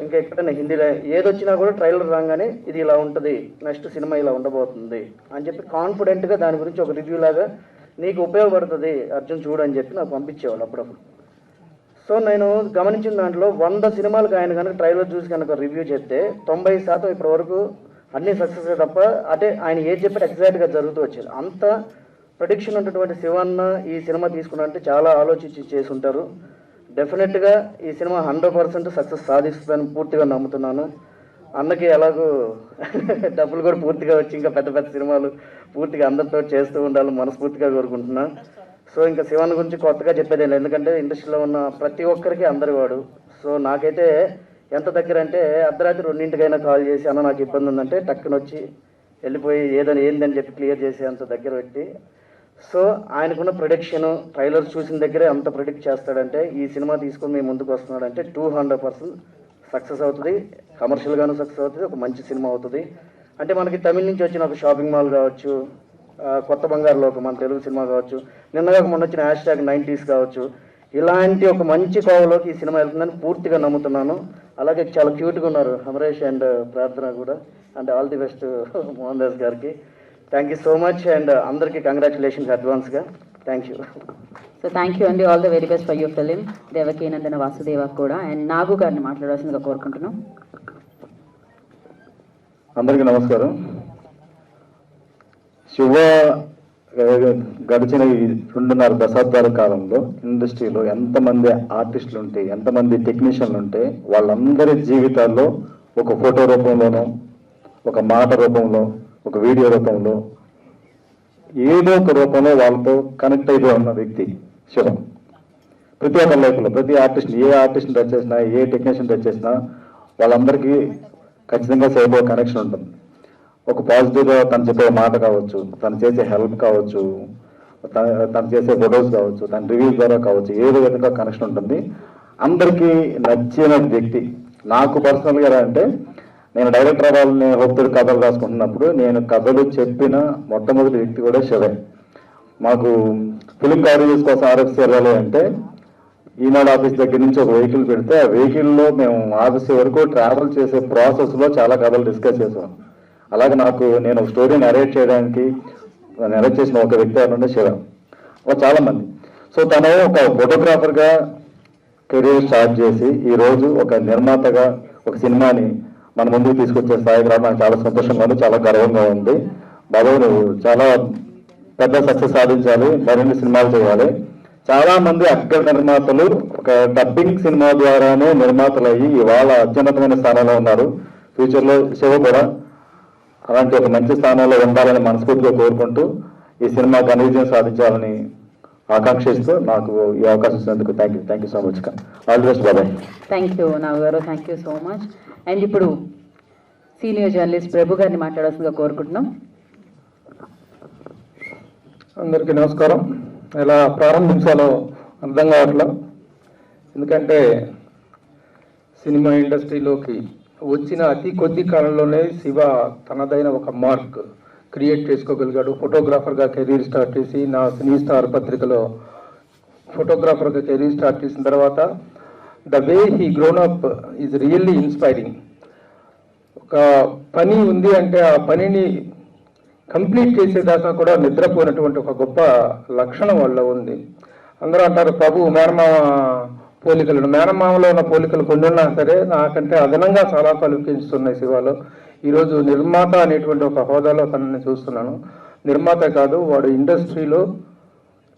ఇంకా ఎక్కడైనా హిందీలో ఏదొచ్చినా కూడా ట్రైలర్ రాగానే ఇది ఇలా ఉంటుంది, నెక్స్ట్ సినిమా ఇలా ఉండబోతుంది అని చెప్పి కాన్ఫిడెంట్గా దాని గురించి ఒక రివ్యూ లాగా నీకు ఉపయోగపడుతుంది అర్జున్ చూడు అని చెప్పి నాకు పంపించేవాళ్ళు అప్పుడప్పుడు. సో నేను గమనించిన దాంట్లో 100 సినిమాలకు ఆయన కనుక ట్రైలర్ చూసి కనుక రివ్యూ చెప్తే 90% ఇప్పటి వరకు అన్ని సక్సెస్ తప్ప అంటే ఆయన ఏది చెప్పాడు ఎగ్జాక్ట్గా జరుగుతూ వచ్చేది. అంత ప్రొడిక్షన్ ఉన్నటువంటి శివన్న ఈ సినిమా తీసుకున్నంటే చాలా ఆలోచించి చేసి ఉంటారు. డెఫినెట్గా ఈ సినిమా 100% సక్సెస్ సాధిస్తుందని పూర్తిగా నమ్ముతున్నాను. అన్నకి ఎలాగో డబ్బులు కూడా పూర్తిగా వచ్చి ఇంకా పెద్ద పెద్ద సినిమాలు పూర్తిగా అందరితో చేస్తూ ఉండాలని మనస్ఫూర్తిగా కోరుకుంటున్నా. సో ఇంకా శివన్న గురించి కొత్తగా చెప్పేది లేదు, ఎందుకంటే ఇండస్ట్రీలో ఉన్న ప్రతి ఒక్కరికి అందరి వాడు. సో నాకైతే ఎంత దగ్గర అంటే అర్ధరాత్రి 2 కాల్ చేసి అన్న నాకు ఇబ్బంది ఉందంటే టక్కున వచ్చి వెళ్ళిపోయి ఏందని చెప్పి క్లియర్ చేసి అంత దగ్గర పెట్టి. సో ఆయనకున్న ప్రొడిక్షన్ ట్రైలర్ చూసిన దగ్గరే అంత ప్రొడిక్ట్ చేస్తాడంటే ఈ సినిమా తీసుకొని మేము ముందుకు వస్తున్నాడంటే 200% సక్సెస్ అవుతుంది. కమర్షియల్గాను సక్సెస్ అవుతుంది, ఒక మంచి సినిమా అవుతుంది. అంటే మనకి తమిళ నుంచి వచ్చిన ఒక షాపింగ్ మాల్ కావచ్చు, కొత్త బంగారు లోకం మన తెలుగు సినిమా కావచ్చు, నిన్నగా మొన్న వచ్చిన #90s కావచ్చు, ఇలాంటి ఒక మంచి కోవలోకి ఈ సినిమా వెళ్తుందని పూర్తిగా నమ్ముతున్నాను. అలాగే చాలా క్యూట్గా ఉన్నారు అమరేష్ అండ్ ప్రార్థన కూడా. And all the best Mohan Das గారికి. Thank you so much and అందరికీ కంగ్రాచులేషన్స్ అడ్వాన్స్గా. Thank you. So thank you అండి, all the very best for your film. Devaki Nandana Vasudeva కూడా అండ్ నాగు గారిని మాట్లాడాల్సిందిగా కోరుకుంటున్నాం. అందరికీ నమస్కారం. శివ గడిచిన ఈ 2.5 దశాబ్దాల కాలంలో ఇండస్ట్రీలో ఎంతమంది ఆర్టిస్టులు ఉంటే, ఎంతమంది టెక్నీషియన్లు ఉంటే, వాళ్ళందరి జీవితాల్లో ఒక ఫోటో రూపంలోనో, ఒక మాట రూపంలో, ఒక వీడియో రూపంలో, ఏదో ఒక రూపంలో వాళ్ళతో కనెక్ట్ అయిపోయి ఉన్న వ్యక్తి శివ. ప్రతి ఒక్క లైఫ్లో ప్రతి ఆర్టిస్ట్, ఏ ఆర్టిస్ట్ని టచ్ చేసినా, ఏ టెక్నీషియన్ టచ్ చేసినా వాళ్ళందరికీ ఖచ్చితంగా శివతో కనెక్షన్ ఉంటుంది. ఒక పాజిటివ్గా తను చెప్పే మాట కావచ్చు, తను చేసే హెల్ప్ కావచ్చు, తను చేసే ఫొటోస్ కావచ్చు, తన రివ్యూస్ ద్వారా కావచ్చు, ఏదో విధంగా కనెక్షన్ ఉంటుంది. అందరికీ నచ్చిన వ్యక్తి. నాకు పర్సనల్గా ఎలా అంటే, నేను డైరెక్టర్ అవ్వాలని హోప్తో కథలు రాసుకుంటున్నప్పుడు నేను కథలు చెప్పిన మొట్టమొదటి వ్యక్తి కూడా శివే. మాకు ఫిలిం కవరేజెస్ కోసం ఆర్ఎఫ్సి వెళ్ళాలి అంటే ఈనాడు ఆఫీస్ దగ్గర నుంచి ఒక వెహికల్ పెడితే ఆ వెహికల్లో మేము ఆఫీస్ వరకు ట్రావెల్ చేసే ప్రాసెస్లో చాలా కథలు డిస్కస్ చేసాం. అలాగే నేను ఒక స్టోరీ నెరేట్ చేయడానికి నెరేట్ చేసిన ఒక వ్యక్తి ఎవరంటే శివ. చాలా మంది. సో తను ఒక ఫోటోగ్రాఫర్గా కెరీర్ స్టార్ట్ చేసి ఈరోజు ఒక నిర్మాతగా ఒక సినిమాని మన ముందుకు తీసుకొచ్చే స్థాయికి రావడం నాకు చాలా సంతోషంగా ఉంది, చాలా గర్వంగా ఉంది. బాబు నువ్వు చాలా పెద్ద సక్సెస్ సాధించాలి, మరిన్ని సినిమాలు చేయాలి. చాలా మంది అగ్ర నిర్మాతలు ఒక డబ్బింగ్ సినిమా ద్వారానే నిర్మాతలు అయ్యి ఇవాళ అత్యున్నతమైన స్థానంలో ఉన్నారు. ఫ్యూచర్లో శివ కూడా అలాంటి ఒక మంచి స్థానంలో ఉండాలని మనస్ఫూర్తిగా కోరుకుంటూ ఈ సినిమా ఘన విజయం సాధించాలని ఆకాంక్షిస్తూ నాకు ఈ అవకాశం ఇచ్చినందుకు thank you so much. All the best బాబాయ్. థ్యాంక్ యూ నాగు గారు, thank you so much. And ఇప్పుడు సీనియర్ జర్నలిస్ట్ ప్రభు గారిని మాట్లాడాల్సిందిగా కోరుకుంటున్నాం. అందరికీ నమస్కారం. ఎలా ప్రారంభించాలో అర్థం కావట్లా, ఎందుకంటే సినిమా ఇండస్ట్రీలోకి వచ్చిన అతి కొద్ది కాలంలోనే శివ తనదైన ఒక మార్క్ క్రియేట్ చేసుకోగలిగాడు. ఫోటోగ్రాఫర్గా కెరీర్ స్టార్ట్ చేసి నా సినీ స్టార్ పత్రికలో ఫోటోగ్రాఫర్గా కెరీర్ స్టార్ట్ చేసిన తర్వాత the way he grown up is really inspiring. ఒక పని ఉంది అంటే ఆ పనిని కంప్లీట్ చేసేదాకా కూడా నిద్రపోయినటువంటి ఒక గొప్ప లక్షణం వల్ల ఉంది. అందరూ అంటారు ప్రభు మేనమామ పోలికలను. మేనమామలో ఉన్న పోలికలు కొన్ని ఉన్నా సరే నాకంటే అదనంగా చాలా క్వాలిఫికేషన్స్ ఉన్నాయి శివాలో. ఈరోజు నిర్మాత అనేటువంటి ఒక హోదాలో తనని చూస్తున్నాను. నిర్మాత కాదు, వాడు ఇండస్ట్రీలో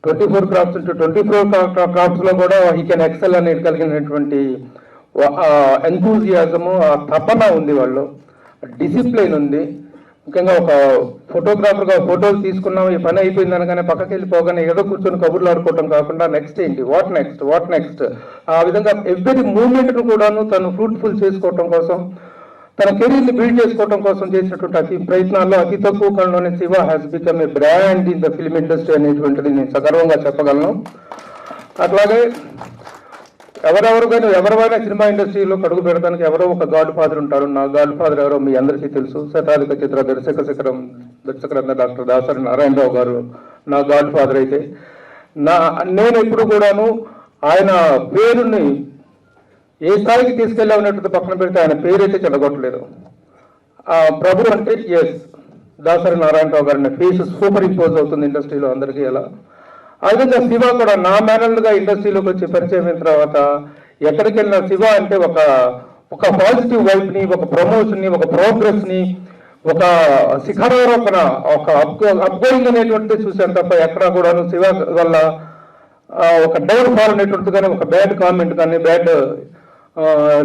24 క్రాఫ్ట్స్ ఉంటే 24 క్రాఫ్ట్స్లో కూడా హీ కెన్ ఎక్సెల్ అనేది కలిగినటువంటి ఎంతూజియాజము, ఆ తపన ఉంది వాళ్ళు, డిసిప్లైన్ ఉంది. ముఖ్యంగా ఒక ఫోటోగ్రాఫర్గా ఫోటోలు తీసుకున్నాం, ఈ పని అయిపోయింది అనగానే పక్కకి వెళ్ళిపోగానే ఏదో కూర్చొని కబుర్లు ఆడుకోవటం కాకుండా నెక్స్ట్ ఏంటి, వాట్ నెక్స్ట్ ఆ విధంగా ఎవ్రీ మూమెంట్ను కూడాను తను ఫ్రూట్ఫుల్ చేసుకోవటం కోసం, తన కెరీర్ని బిల్డ్ చేసుకోవడం కోసం చేసినటువంటి అతి ప్రయత్నాల్లో అతి తక్కువ కాలంలోనే Shiva has become a brand in the film industry అనేటువంటిది నేను సగర్వంగా చెప్పగలను. అట్లాగే ఎవరైనా సినిమా ఇండస్ట్రీలో అడుగు పెడతానికి ఎవరో ఒక గాడ్ ఫాదర్ ఉంటారు. నా గాడ్ ఫాదర్ ఎవరో మీ అందరికీ తెలుసు. శతాధిక చిత్ర దర్శకరత్న డాక్టర్ దాసరి నారాయణరావు గారు నా గాడ్ ఫాదర్. అయితే నేను ఎప్పుడు కూడాను ఆయన పేరుని ఏ స్థాయికి తీసుకెళ్ళామన్నట్టు పక్కన పెడితే ఆయన పేరైతే చెడగొట్టలేదు. ప్రభు అంటే ఎస్ దాసరి నారాయణరావు గారి ఫేస్ సూపర్ ఇంపోజ్ అవుతుంది ఇండస్ట్రీలో అందరికీ. ఎలా ఆ విధంగా శివ కూడా నా మేనల్గా ఇండస్ట్రీలోకి వచ్చి పరిచయం అయిన తర్వాత ఎక్కడికి వెళ్ళిన శివ అంటే ఒక పాజిటివ్ వైపుని, ఒక ప్రమోషన్ని, ఒక ప్రోగ్రెస్ని, ఒక శిఖరారోపణ, ఒక అప్గోయింగ్ అనేటువంటిది చూశాను తప్ప ఎక్కడా కూడాను శివ వల్ల ఒక డౌన్ ఫాల్ అనేటువంటిది కానీ, ఒక బ్యాడ్ కామెంట్ కానీ, బ్యాడ్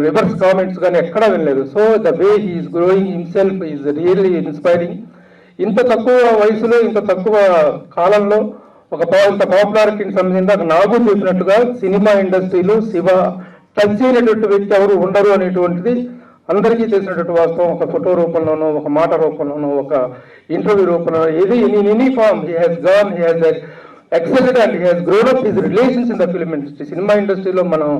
రివర్స్ కామెంట్స్ కానీ ఎక్కడా వినలేదు. So the way he's growing himself is really inspiring. ఇంత తక్కువ వయసులో, ఇంత తక్కువ కాలంలో ఇంత పాపులారిటీని సంబంధించి నాకు చెప్పినట్టుగా సినిమా ఇండస్ట్రీలో శివ టచ్ అయినటువంటి వ్యక్తి ఎవరు ఉండరు అనేటువంటిది అందరికీ తెలిసినటువంటి వాస్తవం. ఒక ఫోటో రూపంలోనో, ఒక మాట రూపంలోనో, ఒక ఇంటర్వ్యూ రూపంలో, ఏది in any form he has gone, he has excelled and he has grown up his relations in the film industry. Cinema ఇండస్ట్రీలో మనం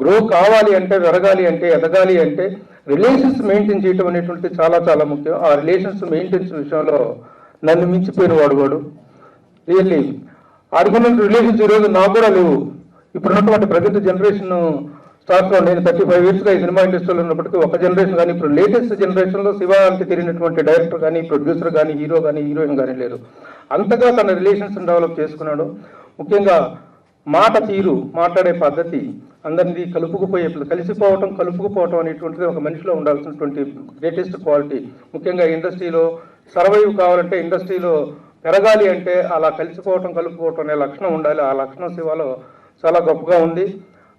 గ్రో కావాలి అంటే, పెరగాలి అంటే, ఎదగాలి అంటే రిలేషన్స్ మెయింటైన్ చేయడం అనేటువంటిది చాలా చాలా ముఖ్యం. ఆ రిలేషన్స్ మెయింటెన్స్ విషయంలో నన్ను మించిపోయిన వాడు రియల్లీ ఆడుకున్న రిలేషన్స్ ఈరోజు నాకు కూడా లేవు. ఇప్పుడున్నటువంటి ప్రజెంట్ జనరేషన్ స్టార్స్లో నేను 35 yearsగా ఈ సినిమా ఇండస్ట్రీలో ఉన్నప్పటికీ ఒక జనరేషన్ కానీ ఇప్పుడు లేటెస్ట్ జనరేషన్లో శివ అంటే తెలియనటువంటి డైరెక్టర్ కానీ ప్రొడ్యూసర్ కానీ హీరో కానీ హీరోయిన్ కానీ లేరు. అంతగా తన రిలేషన్స్ డెవలప్ చేసుకున్నాడు. ముఖ్యంగా మాట తీరు, మాట్లాడే పద్ధతి, అందరినీ కలుపుకుపోవటం అనేటువంటిది ఒక మనిషిలో ఉండాల్సినటువంటి గ్రేటెస్ట్ క్వాలిటీ. ముఖ్యంగా ఇండస్ట్రీలో సర్వైవ్ కావాలంటే, ఇండస్ట్రీలో పెరగాలి అంటే అలా కలుపుకోవటం అనే లక్షణం ఉండాలి. ఆ లక్షణం శివలో చాలా గొప్పగా ఉంది.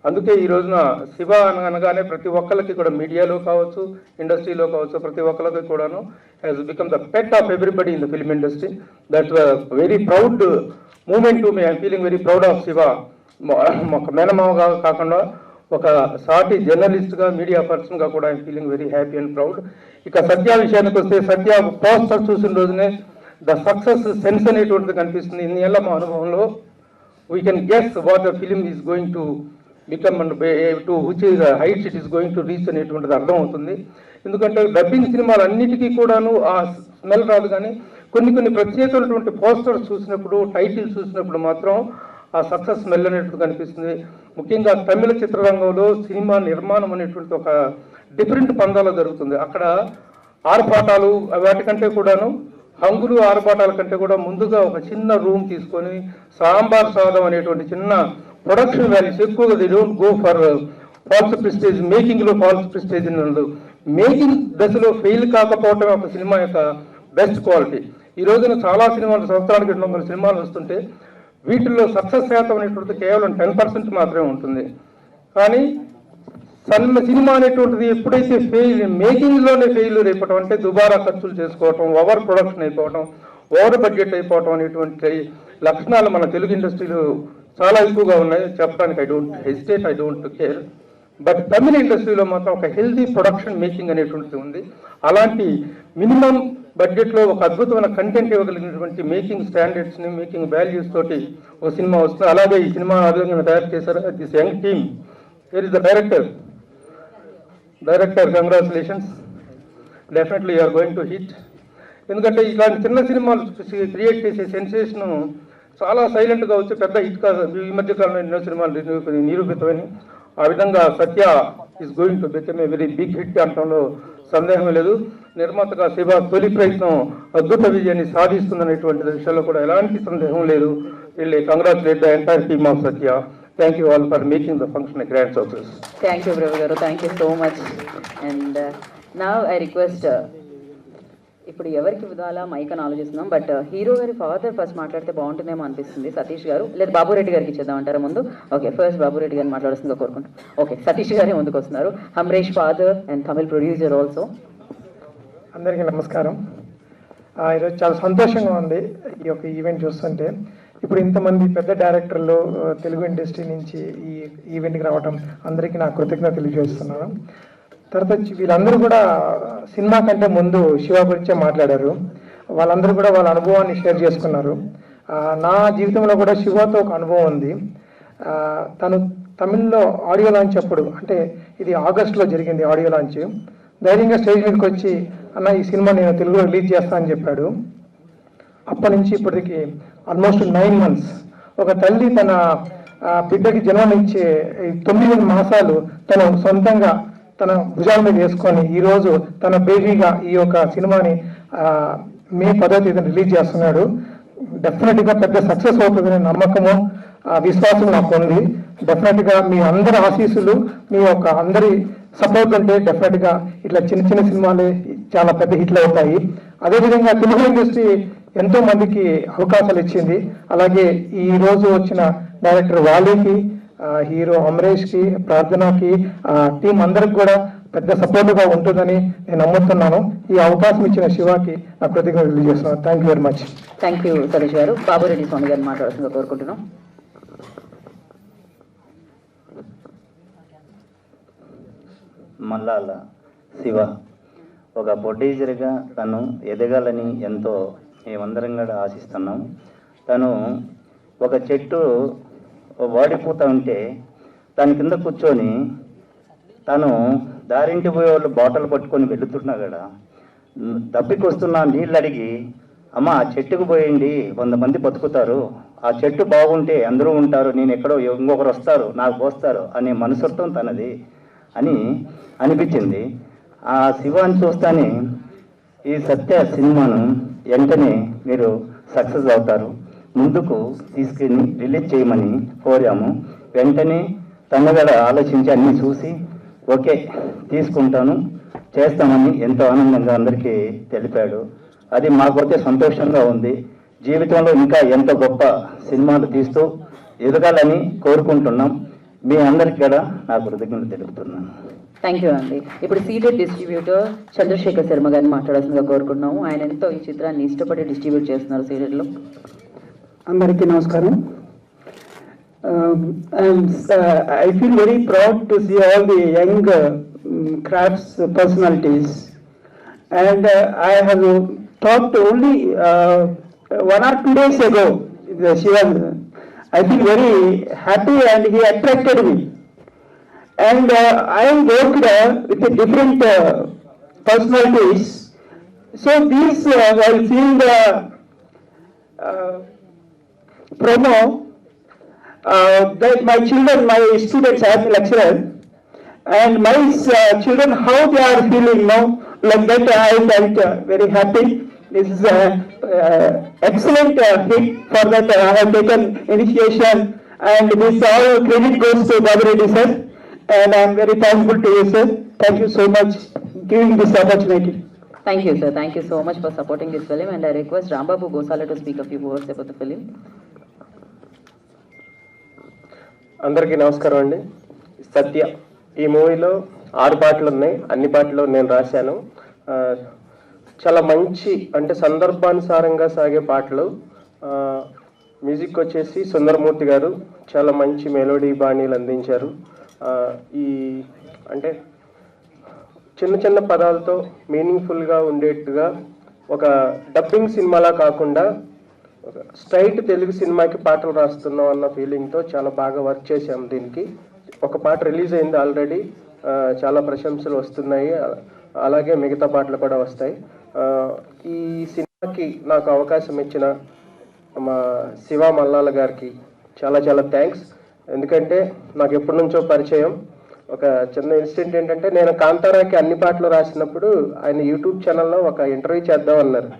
అందుకే ఈ రోజున శివ అనగానే ప్రతి ఒక్కరికి కూడా మీడియాలో కావచ్చు, ఇండస్ట్రీలో కావచ్చు, ప్రతి ఒక్కరికి కూడాను has become the pet of everybody in the film industry. That very proud moment to me. I'm feeling very proud of Shiva. ఒక మేనమావగా కాకుండా ఒక సాటి జర్నలిస్ట్గా, మీడియా పర్సన్గా కూడా I'm feeling very happy and proud. ఇక సత్య విషయానికి వస్తే, సత్య పోస్టర్ చూసిన రోజునే ద సక్సెస్ సెన్స్ అనేటువంటిది కనిపిస్తుంది. ఇన్నేళ్ల మా అనుభవంలో we can guess what the film is going to become and to which is heights it is going to reach అనేటువంటిది అర్థమవుతుంది. ఎందుకంటే డబ్బింగ్ సినిమాలు అన్నిటికీ కూడాను ఆ స్మెల్ రాదు, కానీ కొన్ని ప్రత్యేకమైనటువంటి పోస్టర్స్ చూసినప్పుడు, టైటిల్స్ చూసినప్పుడు మాత్రం ఆ సక్సెస్ స్మెల్ అనేటువంటిది కనిపిస్తుంది. ముఖ్యంగా తమిళ చిత్రరంగంలో సినిమా నిర్మాణం అనేటువంటి ఒక డిఫరెంట్ పందాలో జరుగుతుంది. అక్కడ ఆర్భాటాలు వాటికంటే కూడాను, హంగులు ఆర్భాటాల కంటే కూడా ముందుగా ఒక చిన్న రూమ్ తీసుకొని సాంబార్ సాదం అనేటువంటి చిన్న ప్రొడక్షన్ వాల్యూస్ ఎక్కువగా they don't go for false prestige. మేకింగ్లో ఫాల్స్ ప్రెస్టేజ్ ఉండదు. మేకింగ్ దశలో ఫెయిల్ కాకపోవటం ఒక సినిమా యొక్క బెస్ట్ క్వాలిటీ. ఈ రోజున చాలా సినిమాలు, సంవత్సరానికి 200 సినిమాలు వస్తుంటే వీటిల్లో సక్సెస్ శాతం అనేటువంటిది కేవలం 10% మాత్రమే ఉంటుంది. కానీ సినిమా అనేటువంటిది ఎప్పుడైతే మేకింగ్లోనే ఫెయిల్యూర్ అయిపోవటం, అంటే దుబారా ఖర్చులు చేసుకోవటం, ఓవర్ ప్రొడక్షన్ అయిపోవటం, ఓవర్ బడ్జెట్ అయిపోవటం అనేటువంటి లక్షణాలు మన తెలుగు ఇండస్ట్రీలో చాలా ఎక్కువగా ఉన్నాయి. చెప్పడానికి I don't hesitate, I don't care. But Tamil ఇండస్ట్రీలో మాత్రం ఒక హెల్దీ ప్రొడక్షన్ మేకింగ్ అనేటువంటిది ఉంది. అలాంటి మినిమం బడ్జెట్లో ఒక అద్భుతమైన కంటెంట్ ఇవ్వగలిగినటువంటి మేకింగ్ స్టాండర్డ్స్ని, మేకింగ్ వాల్యూస్ తోటి ఒక సినిమా వస్తుంది. అలాగే ఈ సినిమా అద్భుతంగా తయారు చేశారు this young team. Where is the director? Congratulations, definitely you're going to hit. ఎందుకంటే ఇలాంటి చిన్న సినిమాలు క్రియేట్ చేసే సెన్సేషన్ చాలా సైలెంట్గా వచ్చి పెద్ద హిట్ కాదు. ఈ మధ్య కాలంలో ఎన్నో సినిమాలు నిరూపితమని. ఆ విధంగా Satya is going to become a very big hit అనడంలో సందేహం లేదు. నిర్మాతగా శివ తొలి ప్రయత్నం అద్భుత విజయాన్ని సాధిస్తుందనేటువంటి విషయంలో కూడా ఎలాంటి సందేహం లేదు. వీళ్ళు congratulate the entire team of Satya. Thank you all for making the function a grand success. Thank you, Prabhu Garu. Thank you so much. And now I request, ఇప్పుడు ఎవరికి విధాలా మైక్ అని ఆలోచిస్తున్నాం, బట్ హీరో గారి father first మాట్లాడితే బాగుంటుందేమో అనిపిస్తుంది. సతీష్ గారు లేదా బాబురెడ్డి గారికి ఇచ్చేద్దాం అంటారా ముందు? ఓకే, ఫస్ట్ బాబురెడ్డి గారిని మాట్లాడుతుందిగా కోరుకుంటాం. ఓకే, సతీష్ గారే ముందుకు వస్తున్నారు. Amaresh father and Tamil producer also. అందరికీ నమస్కారం. ఈరోజు చాలా సంతోషంగా ఉంది ఈ యొక్క ఈవెంట్ చూస్తుంటే. ఇప్పుడు ఇంతమంది పెద్ద డైరెక్టర్లు తెలుగు ఇండస్ట్రీ నుంచి ఈ ఈవెంట్కి రావడం అందరికీ నా కృతజ్ఞత తెలియజేస్తున్నాను. తర్వాత వీళ్ళందరూ కూడా సినిమా కంటే ముందు శివ గురించే మాట్లాడారు. వాళ్ళందరూ కూడా వాళ్ళ అనుభవాన్ని షేర్ చేసుకున్నారు. నా జీవితంలో కూడా శివతో ఒక అనుభవం ఉంది. తను తమిళ్లో ఆడియో లాంచ్ అప్పుడు, అంటే ఇది ఆగస్టులో జరిగింది ఆడియో లాంచ్. ధైర్యంగా స్టేజ్ మీదకి వచ్చి, అన్న ఈ సినిమా నేను తెలుగులో రిలీజ్ చేస్తా అని చెప్పాడు. అప్పటి నుంచి ఇప్పటికి ఆల్మోస్ట్ 9 months. ఒక తల్లి తన బిడ్డకి జన్మనిచ్చే 9 మాసాలు తను సొంతంగా తన భుజాల మీద వేసుకొని ఈరోజు తన బేబీగా ఈ యొక్క సినిమాని మే 10వ తేదీన రిలీజ్ చేస్తున్నాడు. డెఫినెట్గా పెద్ద సక్సెస్ అవుతుందనే నమ్మకము, విశ్వాసం నాకు ఉంది. డెఫినెట్గా మీ అందరి ఆశీస్సులు, మీ యొక్క అందరి సపోర్ట్ ఉంటే డెఫినెట్గా ఇట్లా చిన్న చిన్న సినిమాలే చాలా పెద్ద హిట్లు అవుతాయి. అదేవిధంగా తెలుగు ఇండస్ట్రీ ఎంతో మందికి అవకాశాలు ఇచ్చింది. అలాగే ఈ రోజు వచ్చిన డైరెక్టర్ వాలీకి, హీరో అమరేష్కి, ప్రార్థనకి, టీం అందరికి కూడా పెద్ద సపోర్ట్గా ఉంటుందని నేను నమ్ముతున్నాను. ఈ అవకాశం ఇచ్చిన శివాకి నా కృతజ్ఞతలు తెలియజేస్తున్నాను. Thank you very much. Thank you Satish గారు. బాబురెడ్డి స్వామి గారిని మాట్లాడుతుందిగా కోరుకుంటున్నాం. మల్లాల శివ ఒక ప్రొడ్యూసర్గా తను ఎదగాలని ఎంతో మేమందరం కూడా ఆశిస్తున్నాం. తను ఒక చెట్టు వాడిపోతూ ఉంటే దాని కింద కూర్చొని తను దారింటి పోయే వాళ్ళు బాటలు పట్టుకొని వెళుతున్నా కూడా దప్పికొస్తున్న నీళ్ళు అడిగి అమ్మ ఆ చెట్టుకు పోయండి 100 మంది బతుకుతారు, ఆ చెట్టు బాగుంటే అందరూ ఉంటారు, నేను ఎక్కడో ఇంకొకరు వస్తారు నాకు పోస్తారు అనే మనసత్వం తనది అని అనిపించింది. ఆ శివాన్ని చూస్తానే ఈ సత్య సినిమాను వెంటనే మీరు సక్సెస్ అవుతారు, ముందుకు తీసుకుని రిలీజ్ చేయమని కోరాము. వెంటనే తను కూడా ఆలోచించి అన్నీ చూసి ఓకే తీసుకుంటాను చేస్తామని ఎంతో ఆనందంగా అందరికీ తెలిపాడు. అది మాకైతే సంతోషంగా ఉంది. జీవితంలో ఇంకా ఎంతో గొప్ప సినిమాలు తీస్తూ ఎదగాలని కోరుకుంటున్నాం. మీ అందరికీ కూడా నా కృతజ్ఞతలు తెలుపుతున్నాను. థ్యాంక్ యూ అండి. ఇప్పుడు సీడెడ్ డిస్ట్రిబ్యూటర్ చంద్రశేఖర్ శర్మ గారిని మాట్లాడాల్సిందిగా కోరుకుంటున్నాము. ఆయన ఎంతో ఈ చిత్రాన్ని ఇష్టపడి డిస్ట్రిబ్యూట్ చేస్తున్నారు సీడెడ్లో. అందరికీ నమస్కారం. I feel very proud to see all the young crafts personalities, and I have talked only 1 or 2 days ago with Shivan. I feel very happy and he attracted me, and I worked with the different personalities. So these while seeing the promo, that my children, my students, I am a lecturer, and my children, how they are feeling now, like that I felt very happy. This is excellent hit. For that I have taken initiation, and this all credit goes to Babu Reddy sir, and I am very thankful to you sir. Thank you so much giving this opportunity. Thank you sir. Thank you so much for supporting this film, and I request Rambabu Gosala to speak a few words about the film. అందరికీ నమస్కారం అండి. సత్య ఈ మూవీలో 6 పాటలు ఉన్నాయి. అన్ని పాటలు నేను రాశాను. చాలా మంచి అంటే సందర్భానుసారంగా సాగే పాటలు. మ్యూజిక్ వచ్చేసి సుందరమూర్తి గారు చాలా మంచి మెలోడీ బాణీలు అందించారు. ఈ అంటే చిన్న చిన్న పదాలతో మీనింగ్ఫుల్గా ఉండేట్టుగా ఒక డబ్బింగ్ సినిమాలా కాకుండా స్ట్రైట్ తెలుగు సినిమాకి పాటలు రాస్తున్నాం అన్న ఫీలింగ్తో చాలా బాగా వర్క్ చేశాం. దీనికి ఒక పాట రిలీజ్ అయింది ఆల్రెడీ, చాలా ప్రశంసలు వస్తున్నాయి. అలాగే మిగతా పాటలు కూడా వస్తాయి. ఈ సినిమాకి నాకు అవకాశం ఇచ్చిన మా శివ మల్లాల గారికి చాలా చాలా థ్యాంక్స్. ఎందుకంటే నాకు ఎప్పటి నుంచో పరిచయం. ఒక చిన్న ఇన్సిడెంట్ ఏంటంటే, నేను కాంతారాకి అన్ని పాటలు రాసినప్పుడు ఆయన యూట్యూబ్ ఛానల్లో ఒక ఇంటర్వ్యూ చేద్దాం అన్నారు.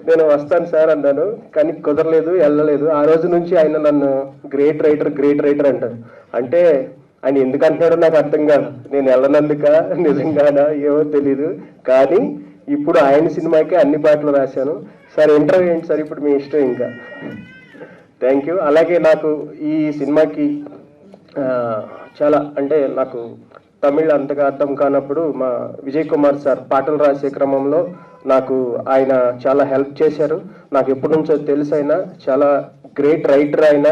నేను వస్తాను సార్ అన్నాను, కానీ కుదరలేదు, వెళ్ళలేదు. ఆ రోజు నుంచి ఆయన నన్ను గ్రేట్ రైటర్ అంటారు. అంటే ఆయన ఎందుకు అంటున్నాడో నాకు అర్థం కాదు. నేను వెళ్ళనందుక నిజంగానా ఏమో తెలీదు. కానీ ఇప్పుడు ఆయన సినిమాకి అన్ని పాటలు రాశాను. సార్ ఇంటర్వ్యూ ఏంటి సార్, ఇప్పుడు మీ ఇష్టం ఇంకా. Thank you. అలాగే నాకు ఈ సినిమాకి చాలా అంటే నాకు తమిళ్ అంతగా అర్థం కానప్పుడు మా విజయ్ కుమార్ సార్ పాటలు రాసే క్రమంలో నాకు ఆయన చాలా హెల్ప్ చేశారు. నాకు ఎప్పటి నుంచో తెలుసు ఆయన చాలా గ్రేట్ రైటర్. ఆయన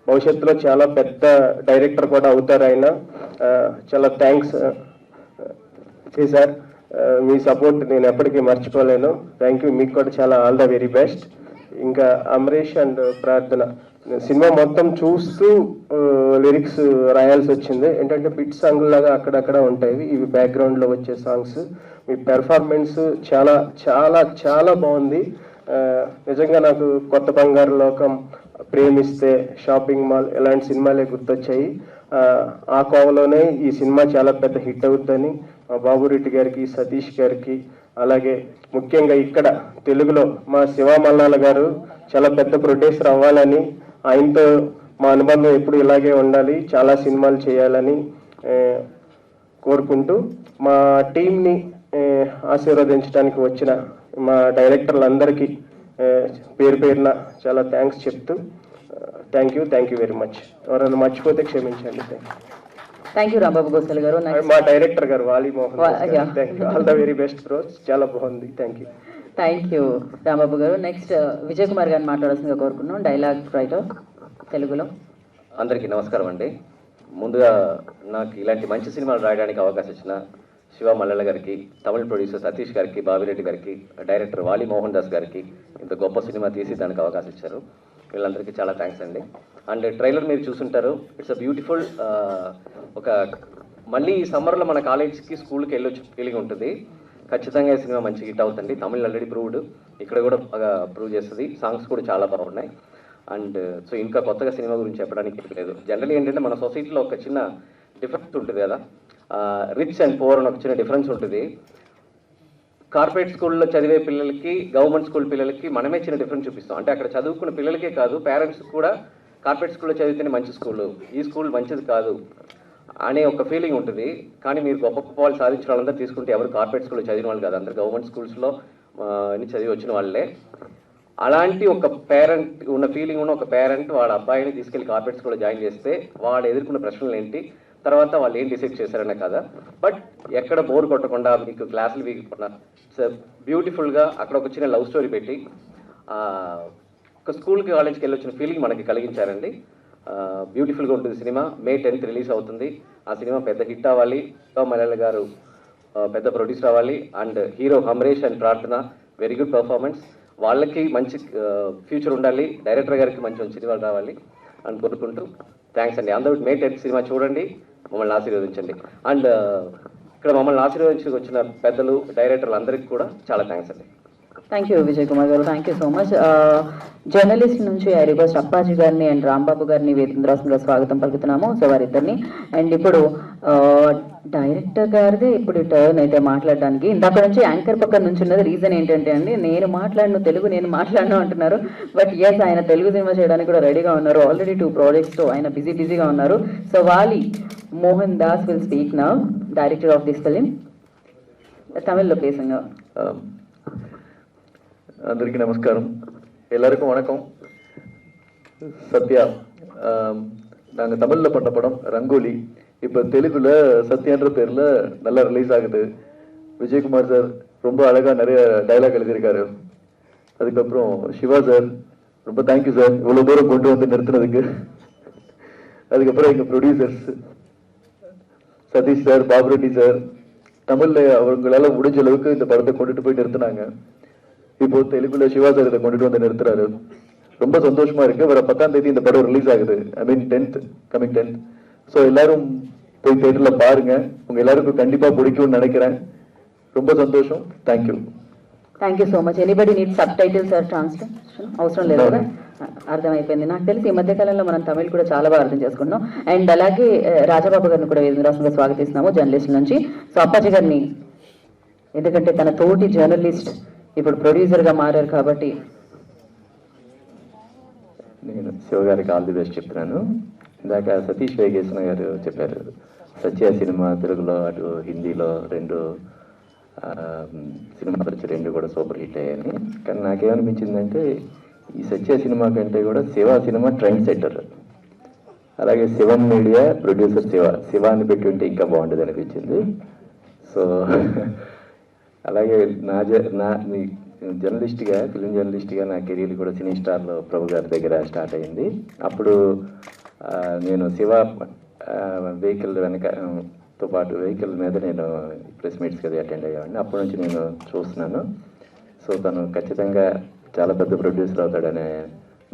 భవిష్యత్తులో చాలా పెద్ద డైరెక్టర్ కూడా అవుతారు ఆయన. చాలా థ్యాంక్స్ సార్, మీ సపోర్ట్ నేను ఎప్పటికీ మర్చిపోలేను. Thank you. మీకు కూడా చాలా ఆల్ ద వెరీ బెస్ట్. ఇంకా అమరీష్ అండ్ ప్రార్థన సినిమా మొత్తం చూస్తూ లిరిక్స్ రాయాల్సి వచ్చింది. ఏంటంటే బిట్ సాంగ్ లాగా అక్కడక్కడ ఉంటాయి, ఇవి బ్యాక్గ్రౌండ్లో వచ్చే సాంగ్స్. మీ పెర్ఫార్మెన్స్ చాలా చాలా చాలా బాగుంది. నిజంగా నాకు కొత్త బంగారు లోకం, ప్రేమిస్తే, షాపింగ్ మాల్ ఇలాంటి సినిమాలే గుర్తొచ్చాయి. ఆ కోవలోనే ఈ సినిమా చాలా పెద్ద హిట్ అవుతుందని మా బాబురెడ్డి గారికి, సతీష్ గారికి, అలాగే ముఖ్యంగా ఇక్కడ తెలుగులో మా శివ మల్లాల గారు చాలా పెద్ద ప్రొడ్యూసర్ అవ్వాలని, ఆయనతో మా అనుబంధం ఎప్పుడు ఇలాగే ఉండాలి, చాలా సినిమాలు చేయాలని కోరుకుంటూ మా టీంని ఆశీర్వదించడానికి వచ్చిన మా డైరెక్టర్లందరికీ పేరు పేరున చాలా థ్యాంక్స్ చెప్తూ థ్యాంక్ యూ వెరీ మచ్. ఎవరైనా మర్చిపోతే క్షమించండి. థ్యాంక్ యూ రాంబాబు గోసాల గారు. మా డైరెక్టర్ గారు వాలి Mohan, thank you. All the very best bro, చాలా బాగుంది. థ్యాంక్ యూ రాంబాబు గారు. నెక్స్ట్ విజయ్ కుమార్ గారిని మాట్లాడాల్సిందిగా కోరుకున్నాం, డైలాగ్ రైటర్ తెలుగులో. అందరికీ నమస్కారం అండి. ముందుగా నాకు ఇలాంటి మంచి సినిమాలు రాయడానికి అవకాశం ఇచ్చిన శివ మల్లెల గారికి, తమిళ ప్రొడ్యూసర్ సతీష్ గారికి, బాబిరెడ్డి గారికి, డైరెక్టర్ వాలి మోహన్ దాస్ గారికి ఇంత గొప్ప సినిమా తీసి దానికి అవకాశం ఇచ్చారు. వీళ్ళందరికీ చాలా థ్యాంక్స్ అండి. అండ్ ట్రైలర్ మీరు చూసుంటారు, ఇట్స్ అ బ్యూటిఫుల్. ఒక మళ్ళీ ఈ సమ్మర్లో మన కాలేజ్కి స్కూల్కి వెళ్ళొచ్చు ఫీలింగ్ ఉంటుంది. ఖచ్చితంగా ఈ సినిమా మంచి హిట్ అవుతుంది. Tamil already proved. ఇక్కడ కూడా బాగా ప్రూవ్ చేస్తుంది. సాంగ్స్ కూడా చాలా బాగున్నాయి. అండ్ సో ఇంకా కొత్తగా సినిమా గురించి చెప్పడానికి ఏం లేదు. జనరల్లీ ఏంటంటే మన సొసైటీలో ఒక చిన్న డిఫరెన్స్ ఉంటుంది కదా, రిచ్ అండ్ పూర్ అని ఒక చిన్న డిఫరెన్స్ ఉంటుంది. కార్పొరేట్ స్కూల్లో చదివే పిల్లలకి గవర్నమెంట్ స్కూల్ పిల్లలకి మనమే చిన్న డిఫరెన్స్ చూపిస్తాం. అంటే అక్కడ చదువుకున్న పిల్లలకే కాదు, పేరెంట్స్ కూడా కార్పొరేట్ స్కూల్లో చదివితేనే మంచి స్కూలు, ఈ స్కూల్ మంచిది కాదు అనే ఒక ఫీలింగ్ ఉంటుంది. కానీ మీరు గొప్ప గొప్ప వాళ్ళు సాధించిన వాళ్ళందరూ తీసుకుంటే ఎవరు కార్పొరేట్ స్కూల్లో చదివిన వాళ్ళు కాదు, అందరు గవర్నమెంట్ స్కూల్స్లో చదివి వచ్చిన వాళ్ళే. అలాంటి ఒక పేరెంట్ ఉన్న ఫీలింగ్ ఉన్న ఒక పేరెంట్ వాళ్ళ అబ్బాయిని తీసుకెళ్లి కార్పొరేట్ స్కూల్లో జాయిన్ చేస్తే వాళ్ళు ఎదుర్కొన్న ప్రశ్నలు ఏంటి, తర్వాత వాళ్ళు ఏం డిసైడ్ చేశారనే కదా. బట్ ఎక్కడ బోర్ కొట్టకుండా మీకు క్లాసులు వీగకుండా బ్యూటిఫుల్గా అక్కడ ఒక చిన్న లవ్ స్టోరీ పెట్టి ఒక స్కూల్కి కాలేజ్కి వెళ్ళి వచ్చిన ఫీలింగ్ మనకి కలిగించారండి. బ్యూటిఫుల్గా ఉంటుంది సినిమా. May 10th రిలీజ్ అవుతుంది. ఆ సినిమా పెద్ద హిట్ అవ్వాలి, మలయాళ గారు పెద్ద ప్రొడ్యూసర్ అవ్వాలి. అండ్ హీరో హమరేష్ అండ్ ప్రార్థన వెరీ గుడ్ పర్ఫార్మెన్స్. వాళ్ళకి మంచి ఫ్యూచర్ ఉండాలి, డైరెక్టర్ గారికి మంచి సినిమాలు రావాలి అని కోరుకుంటూ థ్యాంక్స్ అండి. అందరూ May 10th సినిమా చూడండి, మమ్మల్ని ఆశీర్వదించండి. అండ్ ఇక్కడ మమ్మల్ని ఆశీర్వదించి వచ్చిన పెద్దలు డైరెక్టర్లు అందరికీ కూడా చాలా థ్యాంక్స్ అండి. థ్యాంక్ యూ విజయ్ కుమార్ గారు, thank you so much. Journalist నుంచి ఐ రిక్వెస్ట్ అప్పాజీ గారిని అండ్ రాంబాబు గారిని వేదికగా స్వాగతం పలుకుతున్నాము. సో వారిద్దరిని. అండ్ ఇప్పుడు డైరెక్టర్ గారిదే ఇప్పుడు టర్న్ అయితే మాట్లాడడానికి. ఇందాక నుంచి యాంకర్ పక్కన నుంచి ఉన్నది రీజన్ ఏంటంటే అండి, నేను మాట్లాడను అంటున్నారు. బట్ ఎస్, ఆయన తెలుగు సినిమా చేయడానికి కూడా రెడీగా ఉన్నారు. ఆల్రెడీ 2 projects ఆయన బిజీగా ఉన్నారు. సో వాలి Mohan Das will speak now, director of this film. తమిళ్లో పేసుంగా. అందరికీ நமஸ்காரம், எல்லாருக்கும் வணக்கம். சத்யா, நாங்கள் தமிழில் பண்ண படம் ரங்கோலி இப்போ தெலுங்குல சத்யான்ற பேரில் நல்லா ரிலீஸ் ஆகுது. விஜயகுமார் சார் ரொம்ப அழகாக நிறைய டைலாக் எழுதியிருக்காரு. அதுக்கப்புறம் சிவா சார் ரொம்ப தேங்க்யூ சார், இவ்வளோ தூரம் கொண்டு வந்து நிறுத்தினதுக்கு. அதுக்கப்புறம் எங்கள் producers Satish sir, Babu Reddy sir, தமிழில் அவங்களால முடிஞ்ச அளவுக்கு இந்த படத்தை கொண்டுட்டு போய் நிறுத்தினாங்க. இப்போ தெலுங்குல சிவா சார் இதை கொண்டுட்டு வந்து நிறுத்துறாரு. ரொம்ப சந்தோஷமா இருக்கு. வர 10ஆம் தேதி இந்த படம் ரிலீஸ் ஆகுது. ஐ மீன் 10th, கமிங் 10th. ஸோ எல்லாரும் போய் தியேட்டர்ல பாருங்க, உங்க எல்லாருக்கும் கண்டிப்பா பிடிக்கும்னு நினைக்கிறேன். ரொம்ப சந்தோஷம். Thank you. Thank you so much. Anybody need subtitles or translation? అవసరం లేదు కదా, అర్థమైపోయింది. నాకు తెలిసి ఈ మధ్యకాలంలో మనం తమిళ్ కూడా చాలా బాగా అర్థం చేసుకుంటున్నాం. అండ్ అలాగే రాజబాబు గారిని కూడా వేదికగా స్వాగతిస్తున్నాము జర్నలిస్ట్ నుంచి. సో అప్పాజీ గారిని, ఎందుకంటే తన తోటి జర్నలిస్ట్ ఇప్పుడు ప్రొడ్యూసర్గా మారారు కాబట్టి. నేను శివ గారికి ఆల్ ది బెస్ట్ చెప్తున్నాను. ఇందాక సతీష్ వేగేశ్వర గారు చెప్పారు, సత్య సినిమా తెలుగులో అటు హిందీలో 2 సినిమాలు వచ్చి 2 కూడా సూపర్ హిట్ అయ్యాయని. కానీ నాకేమనిపించిందంటే ఈ సత్య సినిమా కంటే కూడా శివ సినిమా ట్రెండ్ సెట్టర్. అలాగే శివం మీడియా ప్రొడ్యూసర్ శివాని పెట్టి ఉంటే ఇంకా బాగుంటుంది అనిపించింది. సో అలాగే నా జర్నలిస్ట్గా, ఫిలిం జర్నలిస్ట్గా నా కెరీర్ కూడా సినీ స్టార్లో ప్రభు గారి దగ్గర స్టార్ట్ అయింది. అప్పుడు నేను శివ వెహికల్ వెనకతో పాటు వెహికల్ మీద నేను ప్రెస్ మీట్స్కి అది అటెండ్ అయ్యామండి. అప్పటి నుంచి నేను చూస్తున్నాను. సో తను ఖచ్చితంగా చాలా పెద్ద ప్రొడ్యూసర్ అవుతాడనే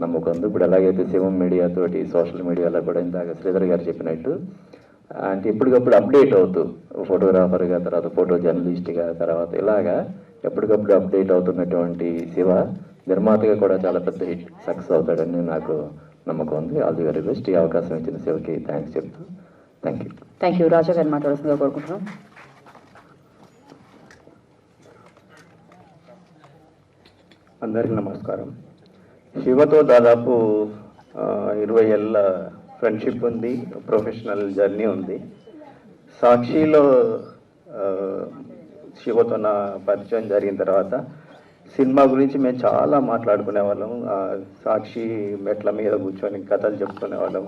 నమ్మకం ఉంది. ఇప్పుడు ఎలాగైతే శివం మీడియా తోటి సోషల్ మీడియాలో కూడా ఇందాక శ్రీధర్ గారు చెప్పినట్టు అంటే ఎప్పటికప్పుడు అప్డేట్ అవుతూ ఫోటోగ్రాఫర్గా, తర్వాత ఫోటో జర్నలిస్ట్గా, తర్వాత ఇలాగా ఎప్పటికప్పుడు అప్డేట్ అవుతున్నటువంటి శివ నిర్మాతగా కూడా చాలా పెద్ద హిట్ సక్సెస్ అవుతాడని నాకు నమ్మకం ఉంది. All the very best. ఈ అవకాశం ఇచ్చిన శివకి థ్యాంక్స్ చెప్తూ thank you. Thank you. Raja గారిని మాట్లాడాల్సిందిగా కోరుకుంటున్నాం. అందరికీ నమస్కారం. శివతో దాదాపు 20 ఏళ్ళ ఫ్రెండ్షిప్ ఉంది, ప్రొఫెషనల్ జర్నీ ఉంది. సాక్షిలో శివతో నా పరిచయం జరిగిన తర్వాత సినిమా గురించి మేము చాలా మాట్లాడుకునే వాళ్ళం. సాక్షి మెట్ల మీద కూర్చొని కథలు చెప్పుకునే వాళ్ళం.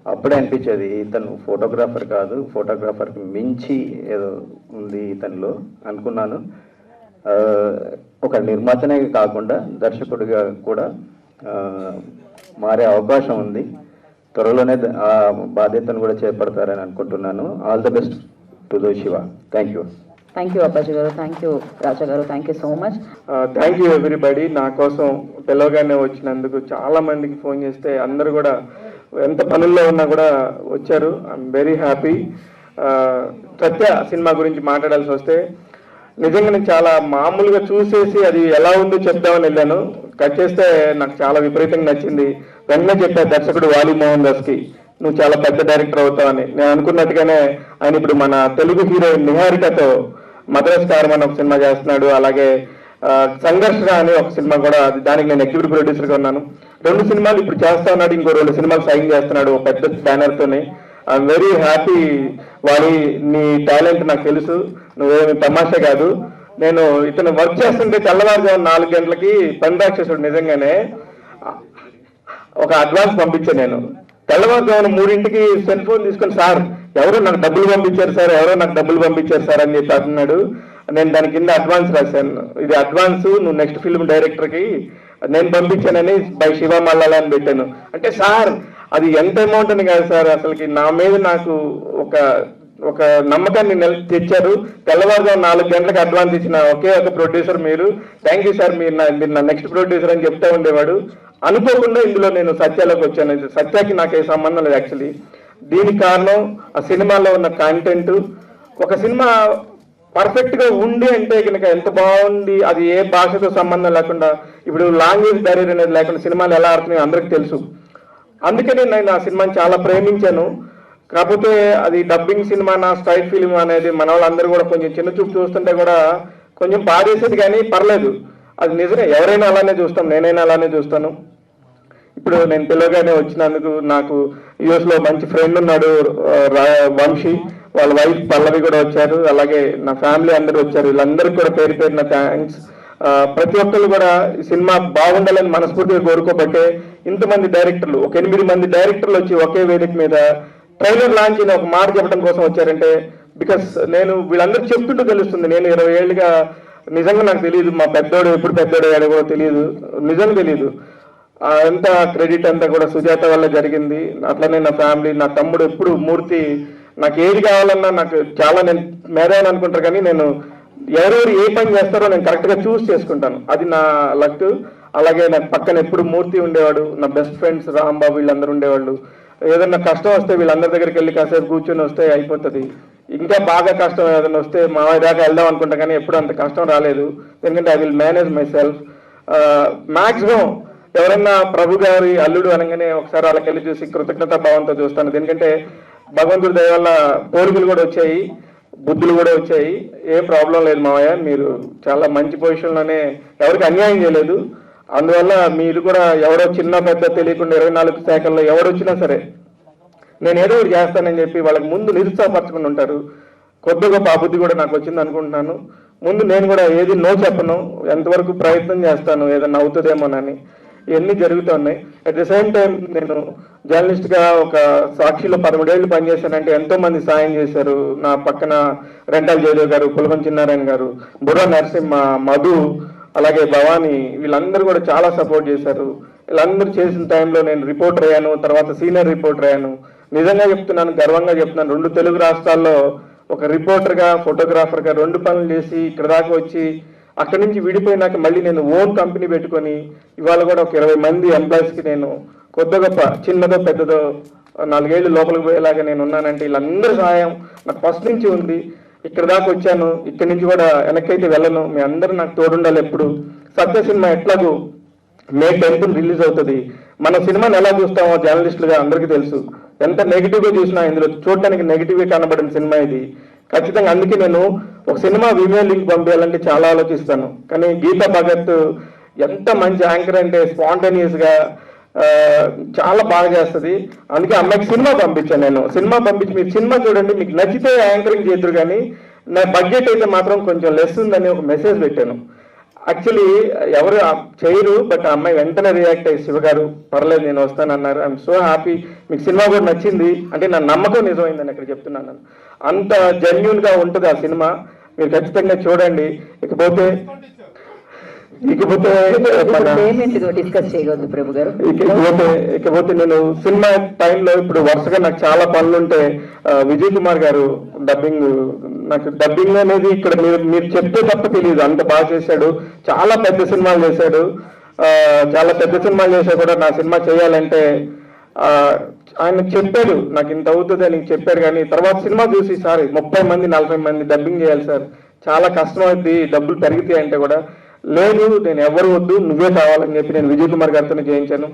అప్పుడే అనిపించేది ఇతను ఫోటోగ్రాఫర్ కాదు, ఫోటోగ్రాఫర్కి మించి ఏదో ఉంది ఇతనిలో అనుకున్నాను. ఒక నిర్మాతనే కాకుండా దర్శకుడిగా కూడా మారే అవకాశం ఉంది. త్వరలోనే ఆ బాధ్యతను కూడా చేపడతారని అనుకుంటున్నాను. All the best to the Shiva. Thank you. Thank you Appaji గారు, థ్యాంక్ యూ రాజా గారు, thank you so much. Thank you everybody. నా కోసం పిలవగానే వచ్చినందుకు. చాలా మందికి ఫోన్ చేస్తే అందరూ కూడా ఎంత పనుల్లో ఉన్నా కూడా వచ్చారు. I'm very happy. Satya cinema గురించి మాట్లాడాల్సి వస్తే నిజంగా నేను చాలా మామూలుగా చూసేసి అది ఎలా ఉందో చెప్దామని వెళ్ళాను. కట్ చేస్తే నాకు చాలా విపరీతంగా నచ్చింది. వెంటనే చెప్పారు దర్శకుడు వాలి మోహన్ దాస్కి, నువ్వు చాలా పెద్ద డైరెక్టర్ అవుతావని. నేను అనుకున్నట్టుగానే ఆయన ఇప్పుడు మన తెలుగు హీరోయిన్ నిహారికతో మద్రాస్ కారం అని ఒక సినిమా చేస్తున్నాడు. అలాగే సంఘర్షణ అని ఒక సినిమా కూడా, దానికి నేను ఎగ్జిక్యూటివ్ ప్రొడ్యూసర్గా ఉన్నాను. 2 సినిమాలు ఇప్పుడు చేస్తా ఉన్నాడు, ఇంకో 2 సినిమాలు సైన్ చేస్తున్నాడు ఒక పెద్ద బ్యానర్తోనే. I'm very happy. వాలి, నీ టాలెంట్ నాకు తెలుసు, నువ్వేమి తమాషా కాదు. నేను ఇతను వర్క్ చేస్తుంటే తెల్లవారుజాము 4 గంటలకి పని రాక్షసుడు నిజంగానే ఒక అడ్వాన్స్ పంపించాను. నేను తెల్లవారుజామున 3ంటికి సెల్ ఫోన్ తీసుకొని, సార్ ఎవరో నాకు డబ్బులు పంపించారు సార్, ఎవరో నాకు డబ్బులు పంపించారు సార్ అని చెప్పి అంటున్నాడు. నేను దాని కింద అడ్వాన్స్ రాశాను, ఇది అడ్వాన్స్, నువ్వు నెక్స్ట్ ఫిల్మ్ డైరెక్టర్కి నేను పంపించానని బై శివ మల్లాల అని పెట్టాను. అంటే సార్ అది ఎంత అమౌంట్ అని కాదు సార్, అసలుకి నా మీద నాకు ఒక నమ్మకాన్ని తెచ్చారు. తెల్లవారుజాము 4 గంటలకు అడ్వాన్స్ ఇచ్చిన ఒకే ఒక ప్రొడ్యూసర్ మీరు. థ్యాంక్ యూ సార్, మీరు నా నెక్స్ట్ ప్రొడ్యూసర్ అని చెప్తా ఉండేవాడు. అనుకోకుండా ఇందులో నేను సత్యాలోకి వచ్చాను. సత్యాకి నాకు ఏ సంబంధం లేదు యాక్చువల్లీ. దీనికి కారణం ఆ సినిమాలో ఉన్న కంటెంట్. ఒక సినిమా పర్ఫెక్ట్ గా ఉంది అంటే కనుక ఎంత బాగుంది, అది ఏ భాషతో సంబంధం లేకుండా, ఇప్పుడు లాంగ్వేజ్ బ్యారియర్ అనేది లేకుండా సినిమాలు ఎలా ఆడుతున్నాయో అందరికీ తెలుసు. అందుకని నేను ఆ సినిమాని చాలా ప్రేమించాను. కాకపోతే అది డబ్బింగ్ సినిమా, నా స్ట్రైట్ ఫిల్మ్ అనేది మన వాళ్ళందరూ కూడా కొంచెం చిన్న చూపు చూస్తుంటే కూడా కొంచెం బాధేసేది, కానీ పర్లేదు, అది నిజమే. ఎవరైనా అలానే చూస్తాం, నేనైనా అలానే చూస్తాను. ఇప్పుడు నేను పిల్లగానే వచ్చినందుకు నాకు యుఎస్ లో మంచి ఫ్రెండ్ ఉన్నాడు, వంశీ, వాళ్ళ వైఫ్ పల్లవి కూడా వచ్చారు, అలాగే నా ఫ్యామిలీ అందరూ వచ్చారు. వీళ్ళందరికీ కూడా పేరు పేరున థ్యాంక్స్. ప్రతి ఒక్కరు కూడా ఈ సినిమా బాగుండాలని మనస్ఫూర్తిగా కోరుకోబట్టే ఇంతమంది డైరెక్టర్లు, ఒక 8 మంది డైరెక్టర్లు వచ్చి ఒకే వేదిక మీద ట్రైలర్ లాంచ్ అని ఒక మాట చెప్పడం కోసం వచ్చారంటే, బికాస్ నేను వీళ్ళందరూ చెప్తుంటూ తెలుస్తుంది. నేను 20 ఏళ్ళుగా నిజంగా నాకు తెలియదు, మా పెద్దోడు ఎప్పుడు పెద్దోడు అయ్యాడో కూడా తెలియదు, నిజంగా తెలియదు. అంత క్రెడిట్ అంతా కూడా సుజాత వల్ల జరిగింది. అట్లనే నా ఫ్యామిలీ, నా తమ్ముడు ఎప్పుడు మూర్తి, నాకు ఏది కావాలన్నా నాకు చాలా, నేను మేధావి అనుకుంటారు కానీ నేను ఎవరెవరు ఏ పని చేస్తారో నేను కరెక్ట్గా చూస్ చేసుకుంటాను, అది నా లక్. అలాగే నాకు పక్కన ఎప్పుడు మూర్తి ఉండేవాడు, నా బెస్ట్ ఫ్రెండ్స్ రాంబాబు, వీళ్ళందరూ ఉండేవాళ్ళు. ఏదన్నా కష్టం వస్తే వీళ్ళందరి దగ్గరికి వెళ్ళి కాసేపు కూర్చొని వస్తే అయిపోతుంది. ఇంకా బాగా కష్టం ఏదైనా వస్తే మా దాకా వెళ్దాం అనుకుంటా, కానీ ఎప్పుడు అంత కష్టం రాలేదు. ఎందుకంటే I will manage my self. Maximum ఎవరన్నా ప్రభు గారి అల్లుడు అనగానే ఒకసారి వాళ్ళకి వెళ్ళి చూసి కృతజ్ఞతా భావంతో చూస్తాను. ఎందుకంటే భగవంతుడి దయ వల్ల పోలికలు కూడా వచ్చాయి, బుద్ధులు కూడా వచ్చాయి. ఏం ప్రాబ్లం లేదు మావయ్య, మీరు చాలా మంచి పొజిషన్లోనే, ఎవరికి అన్యాయం చేయలేదు. అందువల్ల మీరు కూడా ఎవరో చిన్న పెద్ద తెలియకుండా 24 శాఖల్లో ఎవరు వచ్చినా సరే నేను ఏదో ఒకటి చేస్తానని చెప్పి వాళ్ళకి ముందు నిరుత్సాహపరచుకుని ఉంటారు. కొద్ది గొప్ప అబుద్ధి కూడా నాకు వచ్చింది అనుకుంటున్నాను. ముందు నేను కూడా ఏది నో చెప్పను, ఎంతవరకు ప్రయత్నం చేస్తాను ఏదన్నా అవుతుందేమోనని. ఇవన్నీ జరుగుతున్నాయి. అట్ ది సేమ్ టైం నేను జర్నలిస్ట్గా ఒక సాక్షిలో 13 ఏళ్ళు పనిచేశానంటే ఎంతో మంది సాయం చేశారు. నా పక్కన రెంటాల జయదేవ్ గారు, పులగం చిన్నారాయణ గారు, బుర్ర నరసింహ, మధు, అలాగే భవానీ, వీళ్ళందరూ కూడా చాలా సపోర్ట్ చేశారు. వీళ్ళందరూ చేసిన టైంలో నేను రిపోర్టర్ అయ్యాను, తర్వాత సీనియర్ రిపోర్టర్ అయ్యాను. నిజంగా చెప్తున్నాను, గర్వంగా చెప్తున్నాను, 2 తెలుగు రాష్ట్రాల్లో ఒక రిపోర్టర్గా, ఫోటోగ్రాఫర్గా 2 పనులు చేసి ఇక్కడ దాకా వచ్చి అక్కడి నుంచి విడిపోయినాక మళ్ళీ నేను ఓన్ కంపెనీ పెట్టుకొని ఇవాళ కూడా ఒక 20 మంది ఎంప్లాయీస్కి నేను కొద్ది గొప్ప, చిన్నదో పెద్దదో 4 ఏళ్ళు లోపలికి పోయేలాగా నేను ఉన్నానంటే వీళ్ళందరి సహాయం నాకు ఫస్ట్ నుంచి ఉంది. ఇక్కడ దాకా వచ్చాను, ఇక్కడి నుంచి కూడా వెనక్కైతే వెళ్ళను. మీ అందరూ నాకు తోడుండాలి ఎప్పుడు. సత్య సినిమా ఎట్లాగూ May 10th రిలీజ్ అవుతుంది. మన సినిమాని ఎలా చూస్తామో జర్నలిస్టులుగా అందరికీ తెలుసు. ఎంత నెగిటివ్గా చూసినా ఇందులో చూడటానికి నెగిటివ్గా కనబడిన సినిమా ఇది ఖచ్చితంగా. అందుకే నేను ఒక సినిమా ఈమెయిల్ లింక్ పంపించాలంటే చాలా ఆలోచిస్తాను. కానీ గీతా భగత్ ఎంత మంచి యాంకర్ అంటే స్పాంటేనియస్గా చాలా బాగా చేస్తుంది. అందుకే అమ్మాయికి సినిమా పంపించాను. నేను సినిమా పంపించి మీరు సినిమా చూడండి, మీకు నచ్చితే యాంకరింగ్ చేద్దరు, కానీ నా బడ్జెట్ అయితే మాత్రం కొంచెం లెస్ ఉందని ఒక మెసేజ్ పెట్టాను. యాక్చువల్లీ ఎవరు చేయరు, బట్ ఆ అమ్మాయి వెంటనే రియాక్ట్ అయ్యి శివగారు పర్లేదు నేను వస్తాను అన్నారు. I'm so happy. మీకు సినిమా కూడా నచ్చింది అంటే నా నమ్మకం నిజమైందని అక్కడ చెప్తున్నాను. అంత జెన్యూన్గా ఉంటుంది ఆ సినిమా, మీరు ఖచ్చితంగా చూడండి. ఇకపోతే నేను సినిమా టైంలో ఇప్పుడు వరుసగా నాకు చాలా పనులు ఉంటే విజయ్ కుమార్ గారు నాకు డబ్బింగ్ అనేది ఇక్కడ మీరు చెప్తే తప్ప తెలియదు, అంత బాగా చేశాడు. చాలా పెద్ద సినిమాలు చేశాడు, చాలా పెద్ద సినిమాలు చేసా కూడా నా సినిమా చేయాలంటే ఆయన చెప్పాడు నాకు ఇంత అవుతుంది అని చెప్పాడు. కానీ తర్వాత సినిమా చూసి సార్ 30 మంది 40 మంది డబ్బింగ్ చేయాలి సార్, చాలా కష్టం అవుద్ది, డబ్బులు పెరుగుతాయి అంటే కూడా లేదు, నేను ఎవరు వద్దు, నువ్వే కావాలని చెప్పి నేను విజయ్ కుమార్ గారితో చేయించాను.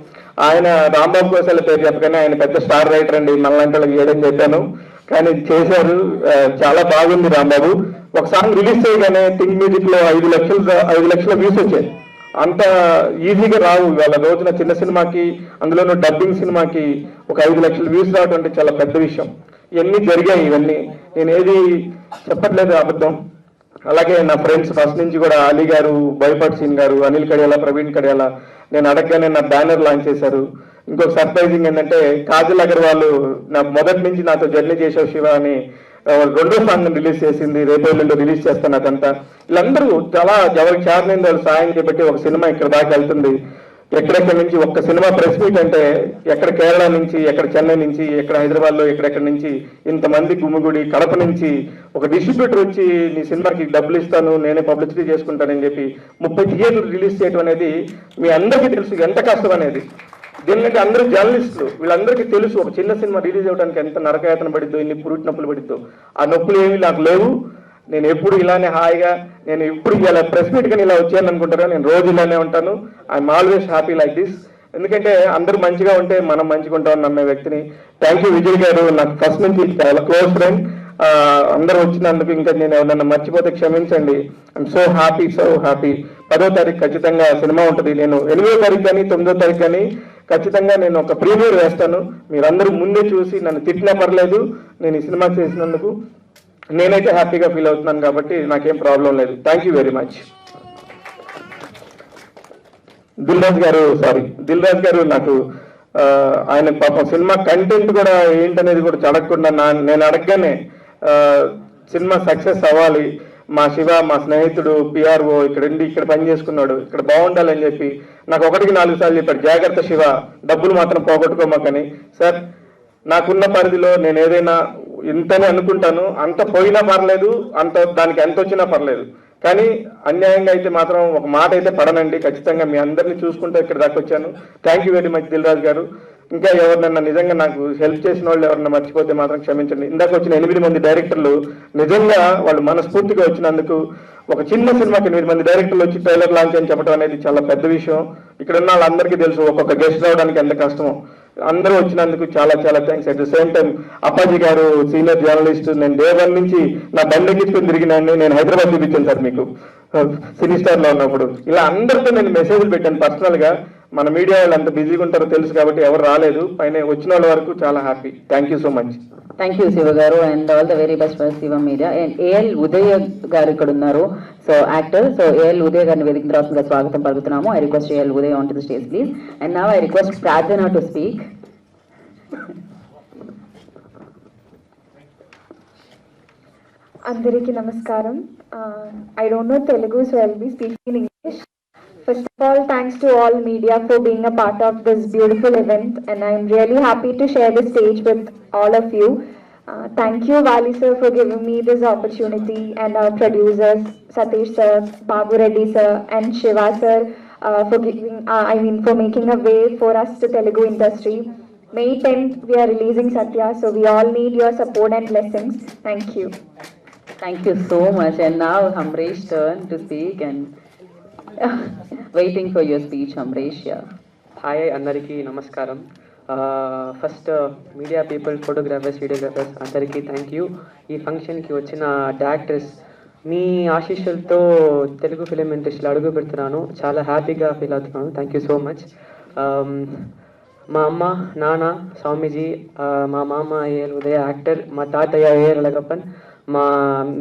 ఆయన రాంబాబు గోసాల పేరు చెప్పగానే ఆయన పెద్ద స్టార్ రైటర్ అండి, మనలాంటి వాళ్ళకి చేయడం చెప్పాను, కానీ చేశారు. చాలా బాగుంది రాంబాబు. ఒక సాంగ్ రిలీజ్ చేయగానే థింక్ మ్యూజిక్ లో 5 లక్షల వ్యూస్ వచ్చాయి. అంత ఈజీగా రావు. ఇవాళ రోజున చిన్న సినిమాకి, అందులోనూ డబ్బింగ్ సినిమాకి ఒక 5 లక్షల వ్యూస్ రావడం అంటే చాలా పెద్ద విషయం. ఇవన్నీ జరిగాయి. ఇవన్నీ నేను ఏది చెప్పట్లేదు అబద్ధం. అలాగే నా ఫ్రెండ్స్ ఫస్ట్ నుంచి కూడా అలీ గారు, బోయపాటి సీన్ గారు, అనిల్ కడియాల, ప్రవీణ్ కడియాల నేను అడగగానే నా బ్యానర్ లాంచ్ చేశారు. ఇంకొక సర్ప్రైజింగ్ ఏంటంటే కాజల్ అగర్వాల్ నా మొదటి నుంచి నాతో జర్నీ చేసావు శివ అని 2వ సాంగ్ రిలీజ్ చేసింది. రేపు రిలీజ్ చేస్తాను. అదంతా వీళ్ళందరూ చాలా ఎవరికి చేరలేని వాళ్ళు సాయం చేపట్టి ఒక సినిమా ఇక్కడ దాకా వెళ్తుంది. ఎక్కడెక్కడి నుంచి ఒక్క సినిమా ప్రెస్ మీట్ అంటే ఎక్కడ కేరళ నుంచి, ఎక్కడ చెన్నై నుంచి, ఎక్కడ హైదరాబాద్లో ఎక్కడెక్కడి నుంచి ఇంతమంది గుమ్మిగుడి, కడప నుంచి ఒక డిస్ట్రిబ్యూటర్ వచ్చి నీ సినిమాకి డబ్బులు ఇస్తాను, నేనే పబ్లిసిటీ చేసుకుంటానని చెప్పి 30 థియేటర్లు రిలీజ్ చేయడం అనేది మీ అందరికీ తెలుసు ఎంత కష్టం అనేది. దీనికంటే అందరూ జర్నలిస్టులు, వీళ్ళందరికీ తెలుసు ఒక చిన్న సినిమా రిలీజ్ అవ్వడానికి ఎంత నరకయాతన పడిద్దో, ఇన్ని పురుటి నొప్పులు పడిద్దో. ఆ నొప్పులు ఏమీ నాకు లేవు. నేను ఎప్పుడు ఇలానే హాయిగా, నేను ఎప్పుడు ఇలా ప్రెస్ మీట్ కానీ ఇలా వచ్చాను అనుకుంటారా, నేను రోజు ఇలానే ఉంటాను. I'm always happy like this. ఎందుకంటే అందరూ మంచిగా ఉంటే మనం మంచిగా ఉంటామని నమ్మే వ్యక్తిని. థ్యాంక్ యూ విజయ్ గారు, నాకు ఫస్ట్ నుంచి చాలా క్లోజ్ ఫ్రెండ్. అందరూ వచ్చినందుకు ఇంకా నేను ఎవరన్నా మర్చిపోతే క్షమించండి. I'm so happy. 10వ తారీఖు ఖచ్చితంగా సినిమా ఉంటుంది. నేను 8వ తారీఖు కానీ 9వ తారీఖు కానీ ఖచ్చితంగా నేను ఒక ప్రీమియర్ వేస్తాను. మీరందరూ ముందే చూసి నన్ను తిట్టినా పర్లేదు, నేను ఈ సినిమా చేసినందుకు నేనైతే హ్యాపీగా ఫీల్ అవుతున్నాను కాబట్టి నాకేం ప్రాబ్లం లేదు. Thank you very much. Dil Raju garu నాకు ఆయన పాపం సినిమా కంటెంట్ కూడా ఏంటనేది కూడా అడగకుండా నేను అడగగానే సినిమా సక్సెస్ అవ్వాలి, మా శివ మా స్నేహితుడు పిఆర్ఓ ఇక్కడ పని చేసుకున్నాడు, ఇక్కడ బాగుండాలని చెప్పి నాకు 1కి 4 సార్లు చెప్పాడు, జాగ్రత్త శివ, డబ్బులు మాత్రం పోగొట్టుకోమాకని. సార్ నాకున్న పరిధిలో నేను ఏదైనా ఇంతనే అనుకుంటాను, అంత పోయినా పర్లేదు, దానికి ఎంత వచ్చినా పర్లేదు, కానీ అన్యాయంగా అయితే మాత్రం ఒక మాట అయితే పడనండి. ఖచ్చితంగా మీ అందరినీ చూసుకుంటూ ఇక్కడ దాకా వచ్చాను. Thank you very much Dil Raju garu. ఇంకా ఎవరినన్నా నిజంగా నాకు హెల్ప్ చేసిన వాళ్ళు ఎవరన్నా మర్చిపోతే మాత్రం క్షమించండి. ఇందాక వచ్చిన 8 మంది డైరెక్టర్లు నిజంగా వాళ్ళు మనస్ఫూర్తిగా వచ్చినందుకు, ఒక చిన్న సినిమాకి 8 మంది డైరెక్టర్లు వచ్చి ట్రైలర్ లాంచ్ అని చెప్పడం అనేది చాలా పెద్ద విషయం. ఇక్కడ ఉన్న వాళ్ళందరికీ తెలుసు ఒక్కొక్క గెస్ట్ రావడానికి ఎంత కష్టమో. అందరూ వచ్చినందుకు చాలా thanks. At the same time Appaji గారు సీనియర్ జర్నలిస్ట్, నేను డే 1 నుంచి నా బండి ఎక్కించుకుని తిరిగినాన్ని నేను హైదరాబాద్ చూపించాను సార్ మీకు సినీ స్టార్ లో ఉన్నప్పుడు. ఇలా అందరితో నేను మెసేజ్లు పెట్టాను పర్సనల్ గా. మన మీడియా వాళ్ళు ఎంత బిజీగా ఉంటారో తెలుసు కాబట్టి ఎవరు రాలేదు, పైన వచ్చిన వాళ్ళ వరకు చాలా happy. Thank you so much. Thank you Shiva garu, and all the very best for Shiva media. And AL Uday garu ఇక్కడ ఉన్నారు, so actor. So AL Uday గారిని వేదిక రాష్ట్రంగా స్వాగతం పలుకుతున్నాము. I request AL Uday on to the stage please. And now I request Prarthana to speak. అందరికీ నమస్కారం. I don't know Telugu, so I'll be speaking in English. First of all, thanks to all media for being a part of this beautiful event, and I'm really happy to share the stage with all of you. Thank you, Vali sir, for giving me this opportunity, and our producers, Satish sir, Babu Reddy sir, and Shiva sir, for for making a way for us to Telugu industry. May 10th, we are releasing Satya, so we all need your support and blessings. Thank you. Thank you so much. And now Amresh turn to speak, and waiting for your speech, Amresh. Yeah. Hi, Andariki Namaskaram. First, media people, photographers, videographers, Andariki, thank you. ఈ ఫంక్షన్కి వచ్చిన directors, మీ ఆశీస్సులతో Telugu film ఇండస్ట్రీలో అడుగు పెడుతున్నాను. చాలా హ్యాపీగా feel అవుతున్నాను. Thank you so much. మా అమ్మ, నాన్న స్వామీజీ, మా మామ ఏఎల్ ఉదయ యాక్టర్, మా తాతయ్య ఏఎల్ అలగప్పన్, మా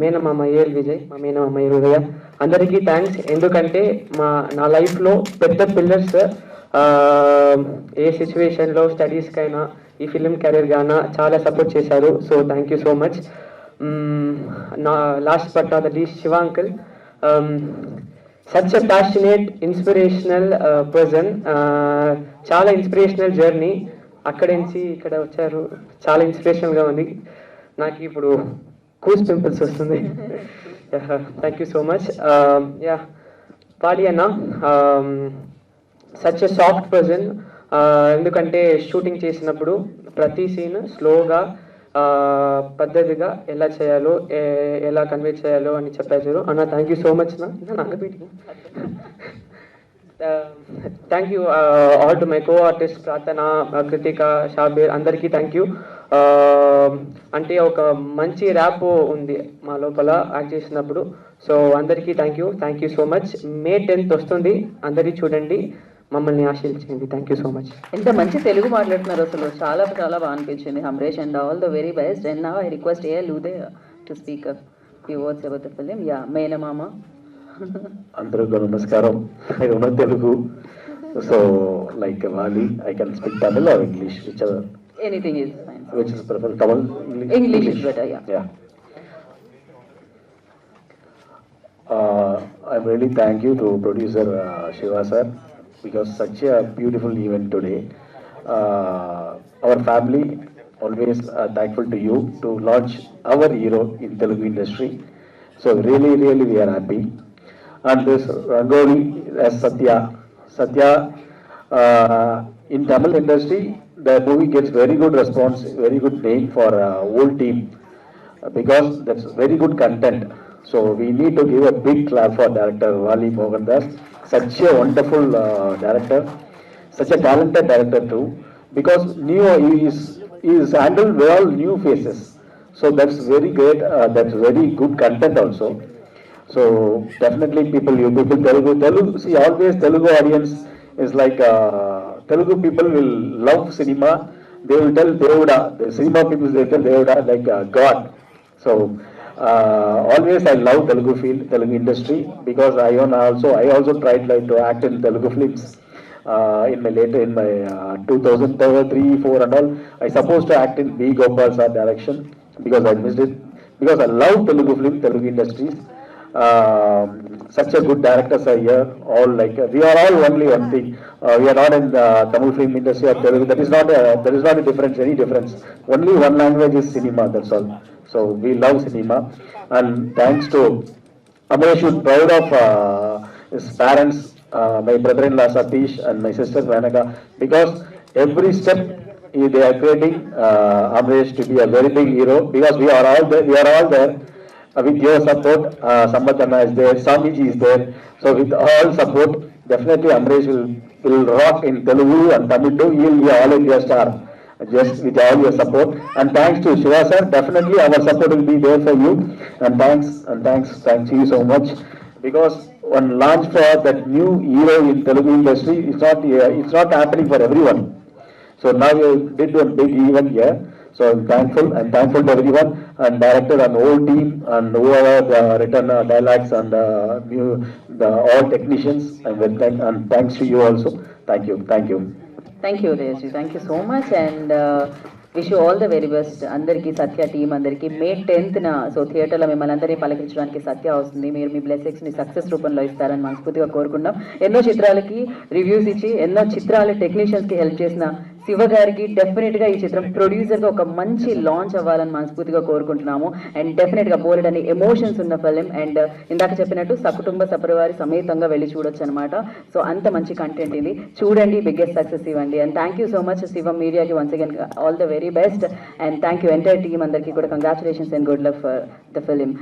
మేనమామ ఏఎల్ విజయ్, మా మేనమామ ఏఎల్ ఉదయ, అందరికీ థ్యాంక్స్. ఎందుకంటే నా లైఫ్లో పెద్ద పిల్లర్స్, ఏ సిచ్యువేషన్లో స్టడీస్కైనా ఈ ఫిలిం కెరీర్ గానా చాలా సపోర్ట్ చేశారు. So thank you so much. నా last but not the least, Shiva uncle, such a passionate, inspirational person. చాలా ఇన్స్పిరేషనల్ జర్నీ, అక్కడి నుంచి ఇక్కడ వచ్చారు, చాలా ఇన్స్పిరేషనల్గా ఉంది. నాకు ఇప్పుడు కూస్ పింపుల్స్ వస్తుంది. Thank you so much. Yeah, Pali అన్న సచ్ ఎ సాఫ్ట్ పర్సన్. ఎందుకంటే షూటింగ్ చేసినప్పుడు ప్రతి సీన్ స్లోగా పద్ధతిగా ఎలా చేయాలో ఎలా కన్వే చేయాలో అని చెప్పారు. అన్న thank you so much thank you all to my co artist ప్రార్థన, కృతిక, షాబీర్ అందరికీ థ్యాంక్ యూ. అంటే ఒక మంచి ర్యాప్ ఉంది మా లోపల యాక్ట్ చేసినప్పుడు. సో అందరికీ thank you so much. May 10th వస్తుంది, అందరి చూడండి, మమ్మల్ని ఆశీర్వదించండి. Thank you so much. ఎంత మంచి తెలుగు మాట్లాడుతున్నారు అసలు, చాలా చాలా బాగా అనిపించింది Amaresh, and all the very best. And now I request ఏ లూదే to speak a few words about the film. యా మేనమామ. అందరికీ నమస్కారం. I don't know Telugu, so like Wali, I can speak Tamil or English, whichever. Anything is fine. Which is prefer Tamil? English is better, yeah. Yeah. I'm really thank you to producer Shiva sir, because such a beautiful event today. Our family always thankful to you to launch our hero in Telugu industry. So really we are happy. And this Rangoli as Satya in Tamil industry, the movie gets very good response, very good name for whole team, because that's very good content. So we need to give a big clap for director Wali Mohandas, such a wonderful director, such a talented director too, because he is handled well new faces. So that's very great, that's very good content also. So definitely you people Telugu, see always Telugu audience is like Telugu people will love cinema. They will tell Devuda, the cinema people they tell Devuda like God. So always I love Telugu field, Telugu industry, because I also tried like to act in Telugu films. In my 2003-4 and all, I supposed to act in B. Gopal sir direction, because I missed it, because I love Telugu film, Telugu industries. Such a good directors are here, all like we are all only one thing. We are not in the Tamil film industry or Telugu. That is not a difference, any difference. Only one language is cinema, that's all. So we love cinema, and thanks to Amaresh, is proud of his parents, my brother-in-law Satish and my sister Ranaka, because every step they are creating Amaresh to be a very big hero, because we are all there. With your support, Sambatana is there, Samiji is there. So with all support, definitely Amaresh will rock in Telugu and Tamil too. He will be all India star, just with all your support. And thanks to Shiva sir, definitely our support will be there for you. And thanks to you so much, because one launch for that new hero in Telugu industry, it's not happening for everyone. So now you did one big event here. So I'm thankful to everyone, and director and whole team, and whoever written dialogues and all technicians. I'm very and thanks to you also. Thank you. Thank you Rajji, thank you so much, and wish you all the very best. అందరికీ సత్య team అందరికీ May 10th so థియేటర్లో మిమ్మల్ని అందరినీ పలకరించడానికి సత్య వస్తుంది. మీరు మీ బ్లెస్సింగ్స్ని success రూపంలో ఇస్తారని మనస్ఫూర్తిగా కోరుకుంటాం. ఎన్నో చిత్రాలకి రివ్యూస్ ఇచ్చి ఎన్నో చిత్రాల టెక్నీషియన్స్కి హెల్ప్ చేసిన శివ గారికి డెఫినెట్గా ఈ చిత్రం ప్రొడ్యూసర్గా ఒక మంచి లాంచ్ అవ్వాలని మనస్ఫూర్తిగా కోరుకుంటున్నాము. అండ్ డెఫినెట్గా బోల్డ్ అని ఎమోషన్స్ ఉన్న ఫిలిం, అండ్ ఇందాక చెప్పినట్టు సకుటుంబ సపరివారి సమేతంగా వెళ్ళి చూడొచ్చు అనమాట. సో అంత మంచి కంటెంట్ ఇది, చూడండి, బిగ్గెస్ట్ సక్సెస్ ఇవ్వండి. And thank you so much Shivam మీడియాకి once again all the very best, and thank you entire team అందరికీ కూడా congratulations and good luck for the film.